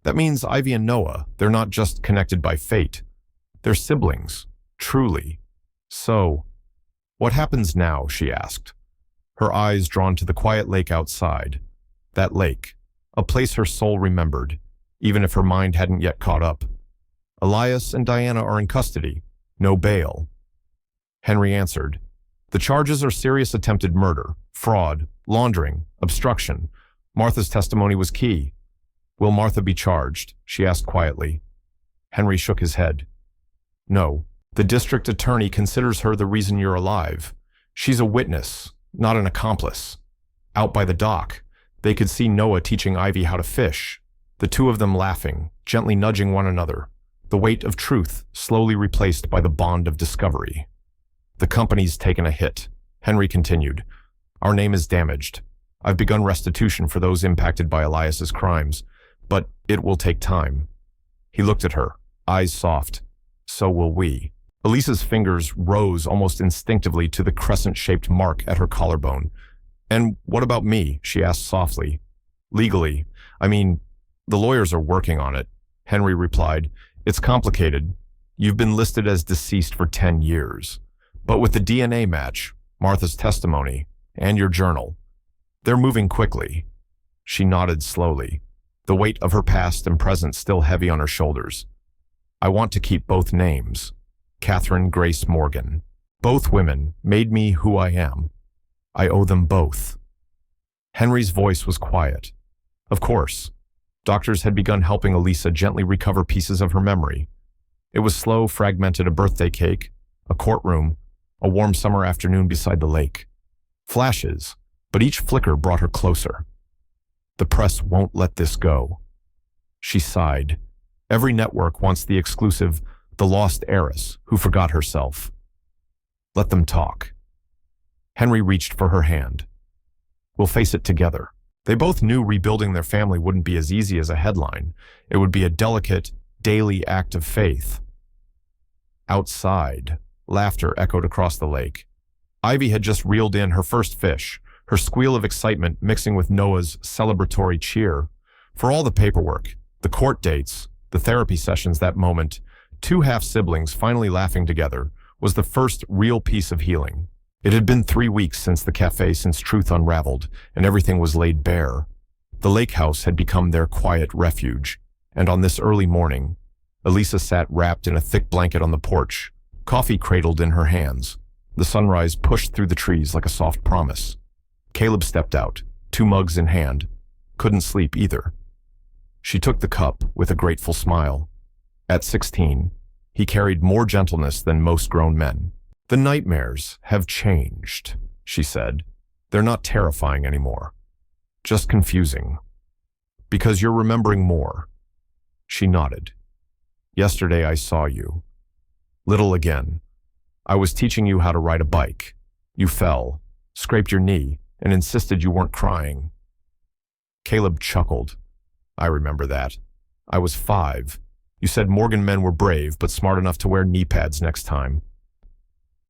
That means Ivy and Noah, they're not just connected by fate. They're siblings, truly. So, what happens now, she asked, her eyes drawn to the quiet lake outside. That lake, a place her soul remembered, even if her mind hadn't yet caught up. Elias and Diana are in custody, no bail. Henry answered, the charges are serious attempted murder, fraud, laundering, obstruction. Martha's testimony was key. Will Martha be charged? She asked quietly. Henry shook his head. No. The district attorney considers her the reason you're alive. She's a witness, not an accomplice. Out by the dock, they could see Noah teaching Ivy how to fish, the two of them laughing, gently nudging one another, the weight of truth slowly replaced by the bond of discovery. The company's taken a hit, Henry continued. Our name is damaged. I've begun restitution for those impacted by Elias's crimes, but it will take time. He looked at her, eyes soft. So will we. Elisa's fingers rose almost instinctively to the crescent-shaped mark at her collarbone. And what about me? She asked softly. Legally, the lawyers are working on it, Henry replied. It's complicated. You've been listed as deceased for 10 years. But with the DNA match, Martha's testimony, and your journal, they're moving quickly. She nodded slowly, the weight of her past and present still heavy on her shoulders. I want to keep both names. Catherine Grace Morgan. Both women made me who I am. I owe them both. Henry's voice was quiet. Of course. Doctors had begun helping Elisa gently recover pieces of her memory. It was slow, fragmented: a birthday cake, a courtroom, a warm summer afternoon beside the lake. Flashes, but each flicker brought her closer. The press won't let this go. She sighed. Every network wants the exclusive, the lost heiress who forgot herself. Let them talk. Henry reached for her hand. We'll face it together. They both knew rebuilding their family wouldn't be as easy as a headline. It would be a delicate, daily act of faith. Outside, laughter echoed across the lake. Ivy had just reeled in her first fish, her squeal of excitement mixing with Noah's celebratory cheer. For all the paperwork, the court dates, the therapy sessions, that moment, two half-siblings finally laughing together, was the first real piece of healing. It had been 3 weeks since the café, since truth unraveled, and everything was laid bare. The lake house had become their quiet refuge, and on this early morning, Elisa sat wrapped in a thick blanket on the porch, coffee cradled in her hands. The sunrise pushed through the trees like a soft promise. Caleb stepped out, 2 mugs in hand. Couldn't sleep either. She took the cup with a grateful smile. At 16, he carried more gentleness than most grown men. The nightmares have changed, she said. They're not terrifying anymore. Just confusing. Because you're remembering more. She nodded. Yesterday I saw you. Little again. I was teaching you how to ride a bike. You fell, scraped your knee, and insisted you weren't crying. Caleb chuckled. I remember that. I was 5. You said Morgan men were brave, but smart enough to wear knee pads next time.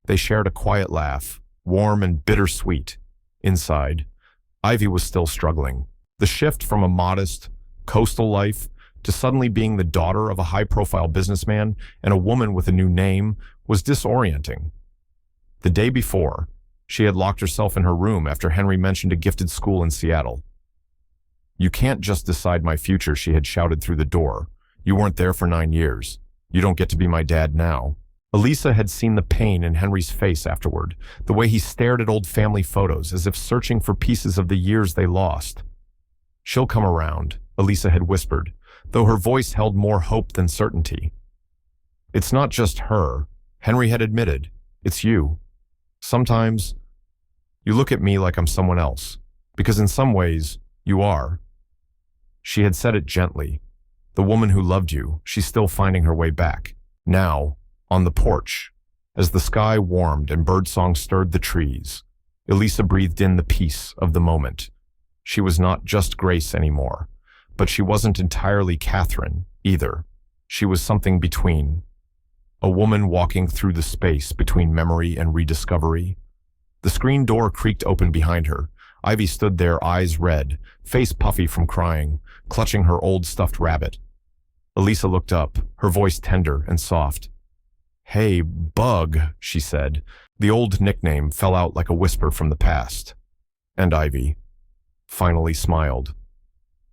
They shared a quiet laugh, warm and bittersweet. Inside, Ivy was still struggling. The shift from a modest, coastal life to suddenly being the daughter of a high-profile businessman and a woman with a new name was disorienting. The day before, she had locked herself in her room after Henry mentioned a gifted school in Seattle. You can't just decide my future, she had shouted through the door. You weren't there for 9 years. You don't get to be my dad now. Elisa had seen the pain in Henry's face afterward, the way he stared at old family photos as if searching for pieces of the years they lost. She'll come around, Elisa had whispered, though her voice held more hope than certainty. It's not just her, Henry had admitted. It's you. Sometimes, you look at me like I'm someone else, because in some ways, you are. She had said it gently. The woman who loved you, she's still finding her way back. Now, on the porch, as the sky warmed and birdsong stirred the trees, Elisa breathed in the peace of the moment. She was not just Grace anymore, but she wasn't entirely Catherine either. She was something between. A woman walking through the space between memory and rediscovery. The screen door creaked open behind her. Ivy stood there, eyes red, face puffy from crying, clutching her old stuffed rabbit. Elisa looked up, her voice tender and soft. Hey, Bug, she said. The old nickname fell out like a whisper from the past. And Ivy finally smiled.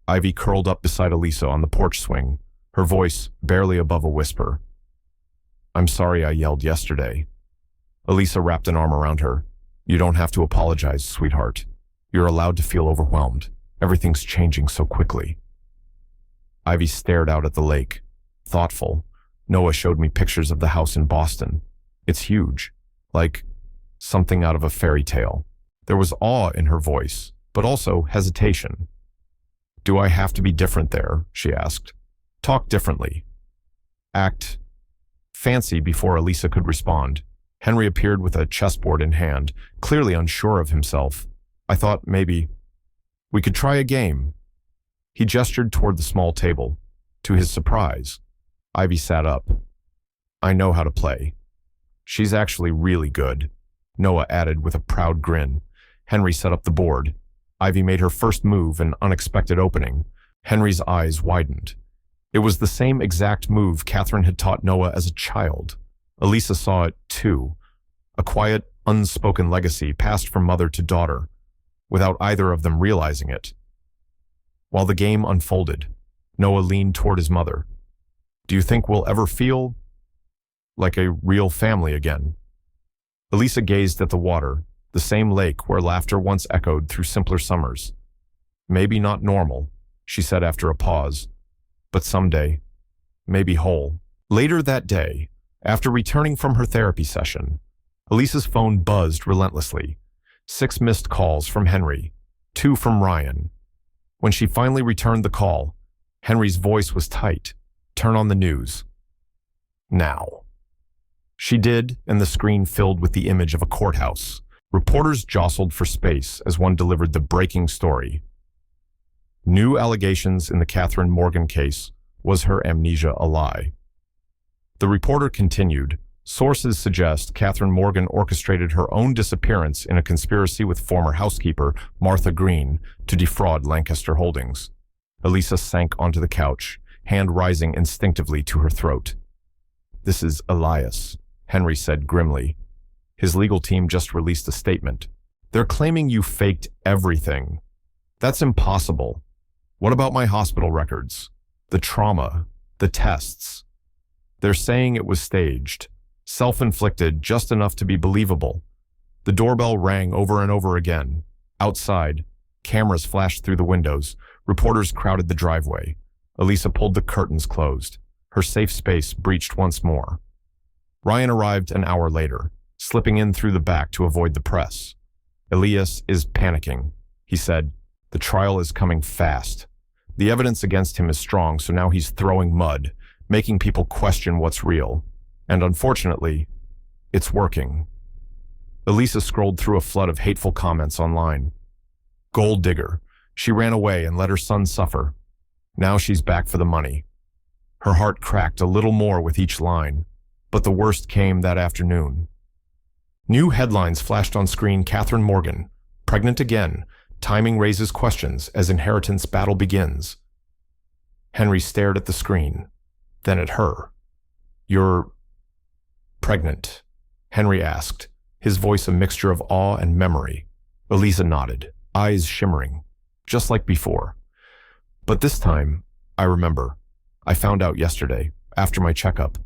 Ivy curled up beside Elisa on the porch swing, her voice barely above a whisper. I'm sorry I yelled yesterday. Elisa wrapped an arm around her. You don't have to apologize, sweetheart. You're allowed to feel overwhelmed. Everything's changing so quickly. Ivy stared out at the lake, thoughtful. Noah showed me pictures of the house in Boston. It's huge, like something out of a fairy tale. There was awe in her voice, but also hesitation. Do I have to be different there? She asked. Talk differently. Act fancy before Elisa could respond. Henry appeared with a chessboard in hand, clearly unsure of himself. I thought maybe we could try a game. He gestured toward the small table. To his surprise, Ivy sat up. I know how to play. She's actually really good, Noah added with a proud grin. Henry set up the board. Ivy made her first move, an unexpected opening. Henry's eyes widened. It was the same exact move Catherine had taught Noah as a child. Elisa saw it, too. A quiet, unspoken legacy passed from mother to daughter, without either of them realizing it. While the game unfolded, Noah leaned toward his mother. Do you think we'll ever feel like a real family again? Elisa gazed at the water, the same lake where laughter once echoed through simpler summers. Maybe not normal, she said after a pause, but someday, maybe whole. Later that day, after returning from her therapy session, Elisa's phone buzzed relentlessly. 6 missed calls from Henry, 2 from Ryan. When she finally returned the call, Henry's voice was tight. Turn on the news. Now. She did, and the screen filled with the image of a courthouse. Reporters jostled for space as one delivered the breaking story. New allegations in the Catherine Morgan case. Was her amnesia a lie? The reporter continued. Sources suggest Catherine Morgan orchestrated her own disappearance in a conspiracy with former housekeeper Martha Green to defraud Lancaster Holdings. Elisa sank onto the couch, hand rising instinctively to her throat. This is Elias, Henry said grimly. His legal team just released a statement. They're claiming you faked everything. That's impossible. What about my hospital records? The trauma, the tests? They're saying it was staged. Self-inflicted, just enough to be believable. The doorbell rang over and over again. Outside, cameras flashed through the windows. Reporters crowded the driveway. Elisa pulled the curtains closed. Her safe space breached once more. Ryan arrived an hour later, slipping in through the back to avoid the press. Elias is panicking, he said. The trial is coming fast. The evidence against him is strong, so now he's throwing mud, making people question what's real. And unfortunately, it's working. Elisa scrolled through a flood of hateful comments online. Gold digger. She ran away and let her son suffer. Now she's back for the money. Her heart cracked a little more with each line, but the worst came that afternoon. New headlines flashed on screen. Catherine Morgan, pregnant again. Timing raises questions as inheritance battle begins. Henry stared at the screen, then at her. You're pregnant? Henry asked, his voice a mixture of awe and memory. Elisa nodded, eyes shimmering, just like before. But this time, I remember. I found out yesterday, after my checkup.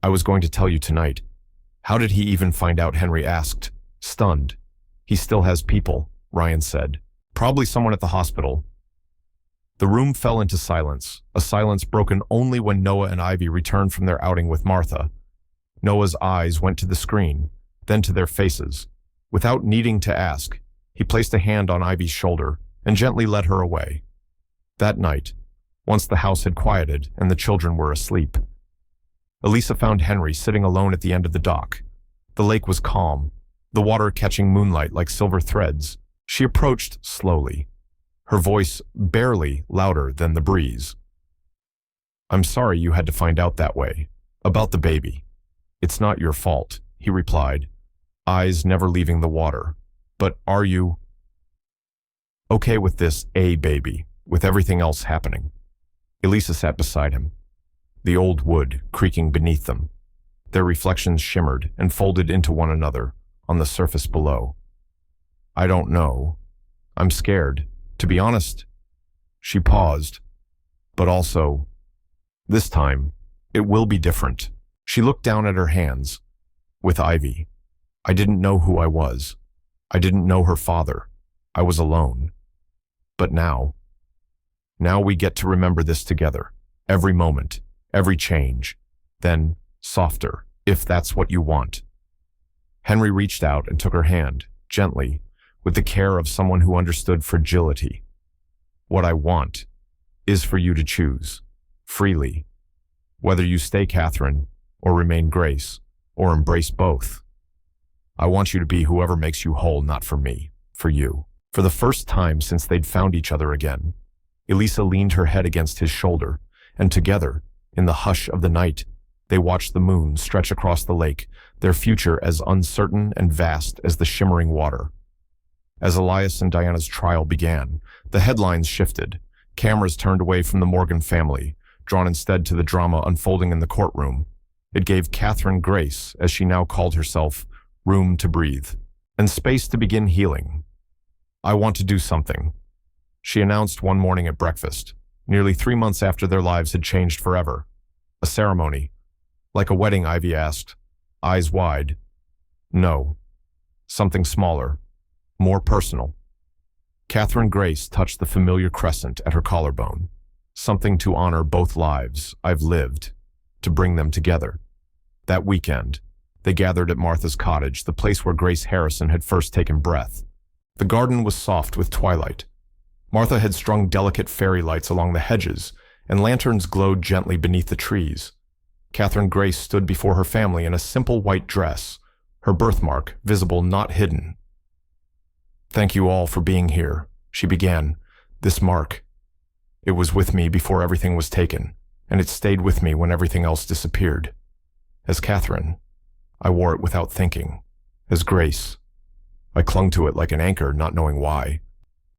I was going to tell you tonight. How did he even find out? Henry asked, stunned. He still has people, Ryan said. Probably someone at the hospital. The room fell into silence, a silence broken only when Noah and Ivy returned from their outing with Martha. Noah's eyes went to the screen, then to their faces. Without needing to ask, he placed a hand on Ivy's shoulder and gently led her away. That night, once the house had quieted and the children were asleep, Elisa found Henry sitting alone at the end of the dock. The lake was calm, the water catching moonlight like silver threads. She approached slowly, her voice barely louder than the breeze. I'm sorry you had to find out that way. About the baby. It's not your fault, he replied, eyes never leaving the water. But are you okay with this baby, with everything else happening? Elisa sat beside him, the old wood creaking beneath them. Their reflections shimmered and folded into one another on the surface below. I don't know. I'm scared. To be honest. She paused, but also, this time, it will be different. She looked down at her hands. With Ivy. I didn't know who I was. I didn't know her father. I was alone. But now Now we get to remember this together. Every moment, every change. Then, softer, if that's what you want. Henry reached out and took her hand, gently, with the care of someone who understood fragility. What I want is for you to choose, freely, whether you stay Catherine, or remain Grace, or embrace both. I want you to be whoever makes you whole, not for me, for you. For the first time since they'd found each other again, Elisa leaned her head against his shoulder, and together, in the hush of the night, they watched the moon stretch across the lake, their future as uncertain and vast as the shimmering water. As Elias and Diana's trial began, the headlines shifted. Cameras turned away from the Morgan family, drawn instead to the drama unfolding in the courtroom. It gave Catherine Grace, as she now called herself, room to breathe, and space to begin healing. I want to do something, she announced one morning at breakfast, nearly 3 months after their lives had changed forever. A ceremony. Like a wedding, Ivy asked, eyes wide. No. Something smaller, more personal. Catherine Grace touched the familiar crescent at her collarbone. Something to honor both lives I've lived, to bring them together. That weekend, they gathered at Martha's cottage, the place where Grace Harrison had first taken breath. The garden was soft with twilight. Martha had strung delicate fairy lights along the hedges, and lanterns glowed gently beneath the trees. Catherine Grace stood before her family in a simple white dress, her birthmark visible, not hidden. Thank you all for being here, she began. This mark. It was with me before everything was taken, and it stayed with me when everything else disappeared. As Catherine, I wore it without thinking. As Grace, I clung to it like an anchor, not knowing why.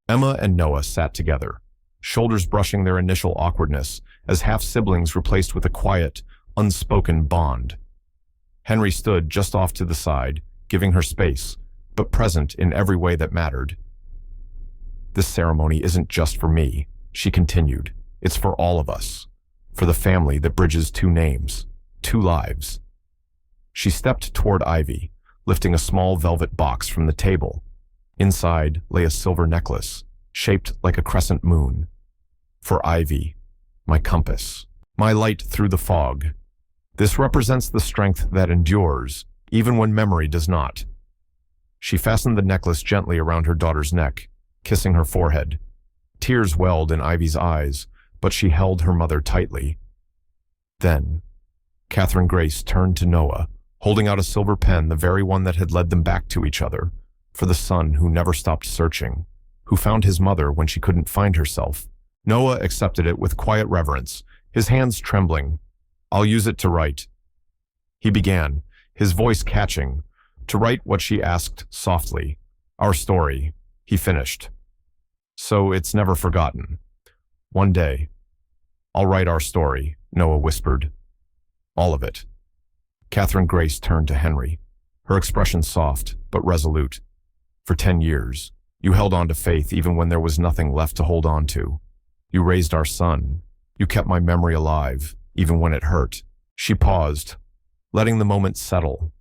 Emma and Noah sat together, shoulders brushing their initial awkwardness, as half-siblings replaced with a quiet, unspoken bond. Henry stood just off to the side, giving her space, but present in every way that mattered. This ceremony isn't just for me, she continued. It's for all of us, for the family that bridges 2 names, 2 lives. She stepped toward Ivy, lifting a small velvet box from the table. Inside lay a silver necklace, shaped like a crescent moon. For Ivy, my compass, my light through the fog. This represents the strength that endures, even when memory does not. She fastened the necklace gently around her daughter's neck, kissing her forehead. Tears welled in Ivy's eyes, but she held her mother tightly. Then, Catherine Grace turned to Noah, holding out a silver pen, the very one that had led them back to each other, for the son who never stopped searching, who found his mother when she couldn't find herself. Noah accepted it with quiet reverence, his hands trembling. I'll use it to write. He began, his voice catching, to write what she asked softly. Our story, he finished. So it's never forgotten. One day, I'll write our story, Noah whispered. All of it. Catherine Grace turned to Henry, her expression soft but resolute. For 10 years, you held on to faith even when there was nothing left to hold on to. You raised our son. You kept my memory alive, even when it hurt. She paused, letting the moment settle.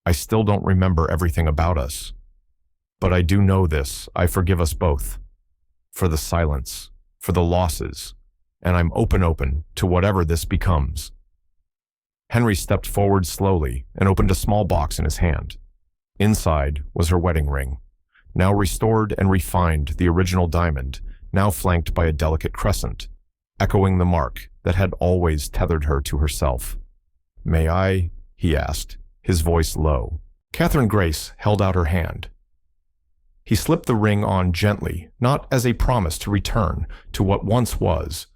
I still don't remember everything about us. But I do know this, I forgive us both. For the silence, for the losses, and I'm open to whatever this becomes. Henry stepped forward slowly and opened a small box in his hand. Inside was her wedding ring, now restored and refined, the original diamond, now flanked by a delicate crescent, echoing the mark that had always tethered her to herself. May I? He asked, his voice low. Catherine Grace held out her hand. He slipped the ring on gently, not as a promise to return to what once was,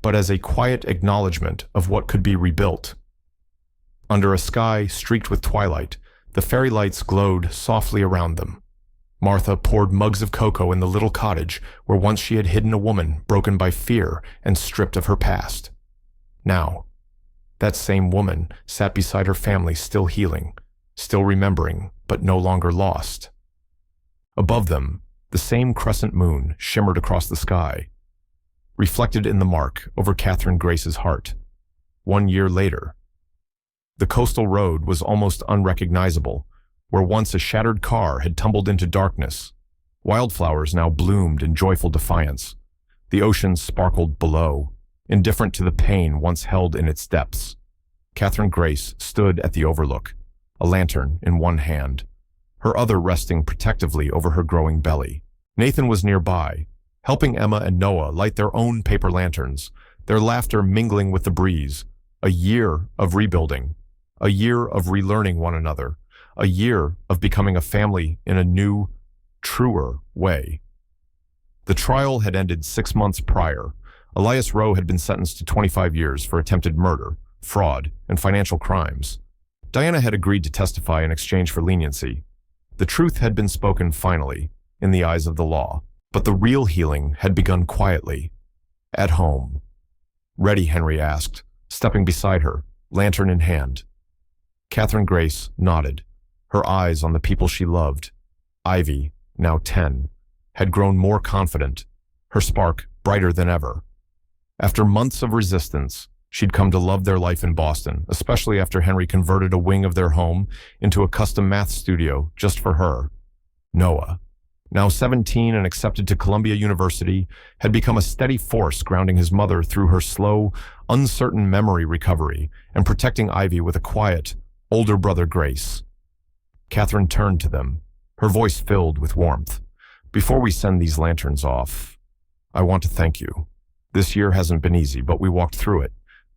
but as a quiet acknowledgement of what could be rebuilt. Under a sky streaked with twilight, the fairy lights glowed softly around them. Martha poured mugs of cocoa in the little cottage where once she had hidden a woman broken by fear and stripped of her past. Now, that same woman sat beside her family, still healing, still remembering, but no longer lost. Above them, the same crescent moon shimmered across the sky, reflected in the mark over Catherine Grace's heart. 1 year later, the coastal road was almost unrecognizable, where once a shattered car had tumbled into darkness. Wildflowers now bloomed in joyful defiance. The ocean sparkled below, indifferent to the pain once held in its depths. Catherine Grace stood at the overlook, a lantern in one hand, her other resting protectively over her growing belly. Nathan was nearby, helping Emma and Noah light their own paper lanterns, their laughter mingling with the breeze. A year of rebuilding, a year of relearning one another, a year of becoming a family in a new, truer way. The trial had ended 6 months prior. Elias Rowe had been sentenced to 25 years for attempted murder, fraud, and financial crimes. Diana had agreed to testify in exchange for leniency. The truth had been spoken finally, in the eyes of the law. But the real healing had begun quietly, at home. "Ready?" Henry asked, stepping beside her, lantern in hand. Catherine Grace nodded, her eyes on the people she loved. Ivy, now 10, had grown more confident, her spark brighter than ever. After months of resistance, she'd come to love their life in Boston, especially after Henry converted a wing of their home into a custom math studio just for her. Noah, now 17 and accepted to Columbia University, had become a steady force grounding his mother through her slow, uncertain memory recovery and protecting Ivy with a quiet, older brother Grace. Catherine turned to them, her voice filled with warmth. "Before we send these lanterns off, I want to thank you. This year hasn't been easy, but we walked through it,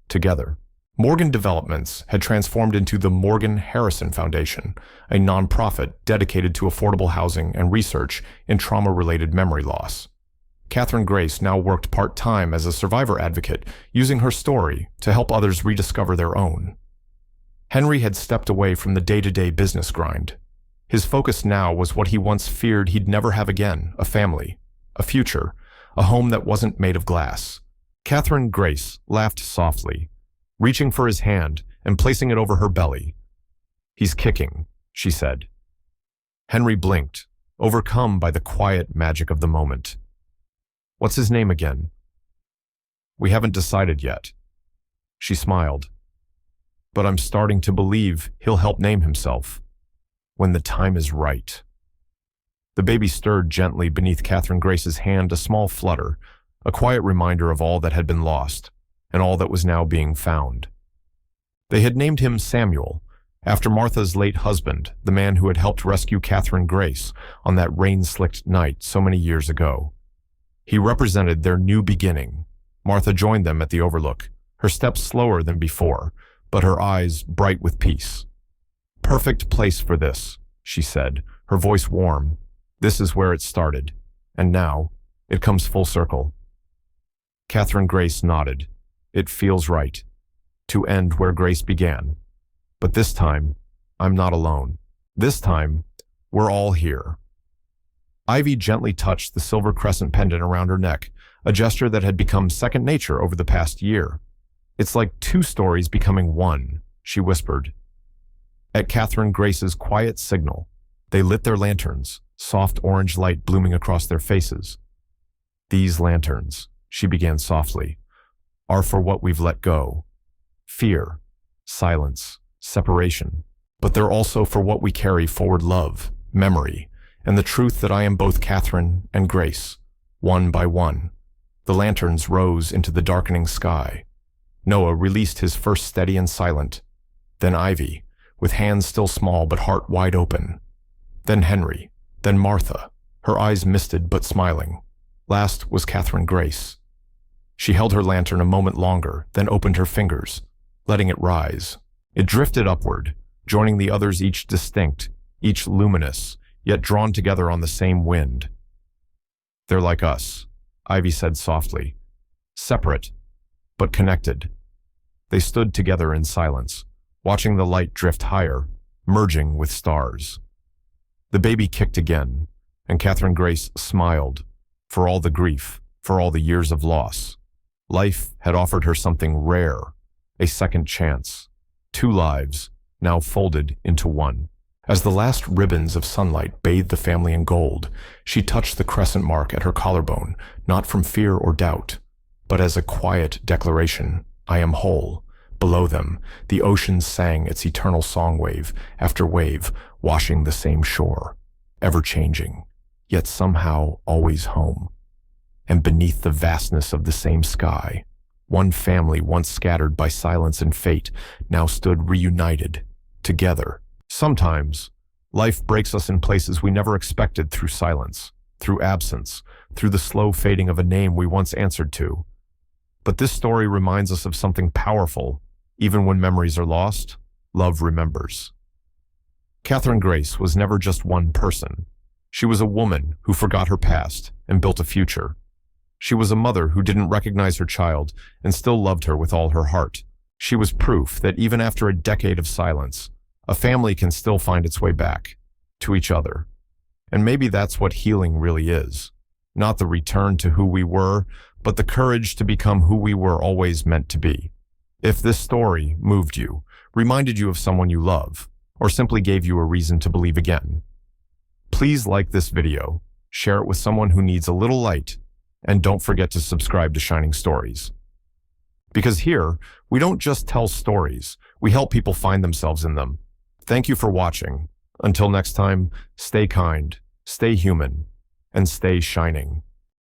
together." Morgan Developments had transformed into the Morgan Harrison Foundation, a nonprofit dedicated to affordable housing and research in trauma-related memory loss. Catherine Grace now worked part-time as a survivor advocate, using her story to help others rediscover their own. Henry had stepped away from the day-to-day business grind. His focus now was what he once feared he'd never have again: a family, a future, a home that wasn't made of glass. Catherine Grace laughed softly, reaching for his hand and placing it over her belly. "He's kicking," she said. Henry blinked, overcome by the quiet magic of the moment. "What's his name again?" "We haven't decided yet." She smiled. "But I'm starting to believe he'll help name himself when the time is right." The baby stirred gently beneath Catherine Grace's hand, a small flutter, a quiet reminder of all that had been lost and all that was now being found. They had named him Samuel, after Martha's late husband, the man who had helped rescue Catherine Grace on that rain-slicked night so many years ago. He represented their new beginning. Martha joined them at the overlook, her steps slower than before, but her eyes bright with peace. "Perfect place for this," she said, her voice warm. "This is where it started, and now it comes full circle." Catherine Grace nodded. "It feels right, to end where Grace began. But this time, I'm not alone. This time, we're all here." Ivy gently touched the silver crescent pendant around her neck, a gesture that had become second nature over the past year. "It's like 2 stories becoming 1, she whispered. At Catherine Grace's quiet signal, they lit their lanterns, soft orange light blooming across their faces. "These lanterns," she began softly, "are for what we've let go. Fear, silence, separation. But they're also for what we carry forward: love, memory, and the truth that I am both Catherine and Grace, one by one." The lanterns rose into the darkening sky. Noah released his first steady and silent. Then Ivy, with hands still small but heart wide open. Then Henry. Then Martha, her eyes misted but smiling. Last was Catherine Grace. She held her lantern a moment longer, then opened her fingers, letting it rise. It drifted upward, joining the others, each distinct, each luminous, yet drawn together on the same wind. "They're like us," Ivy said softly. "Separate, but connected." They stood together in silence, watching the light drift higher, merging with stars. The baby kicked again, and Catherine Grace smiled. For all the grief, for all the years of loss, life had offered her something rare, a second chance. 2 lives, now folded into one. As the last ribbons of sunlight bathed the family in gold, she touched the crescent mark at her collarbone, not from fear or doubt, but as a quiet declaration: "I am whole." Below them, the ocean sang its eternal song, wave after wave, washing the same shore, ever changing, yet somehow always home. And beneath the vastness of the same sky, one family once scattered by silence and fate now stood reunited, together. Sometimes, life breaks us in places we never expected through silence, through absence, through the slow fading of a name we once answered to. But this story reminds us of something powerful. Even when memories are lost, love remembers. Catherine Grace was never just one person. She was a woman who forgot her past and built a future. She was a mother who didn't recognize her child and still loved her with all her heart. She was proof that even after a decade of silence, a family can still find its way back to each other. And maybe that's what healing really is. Not the return to who we were, but the courage to become who we were always meant to be. If this story moved you, reminded you of someone you love, or simply gave you a reason to believe again, please like this video, share it with someone who needs a little light, and don't forget to subscribe to Shining Stories. Because here, we don't just tell stories, we help people find themselves in them. Thank you for watching. Until next time, stay kind, stay human, and stay shining.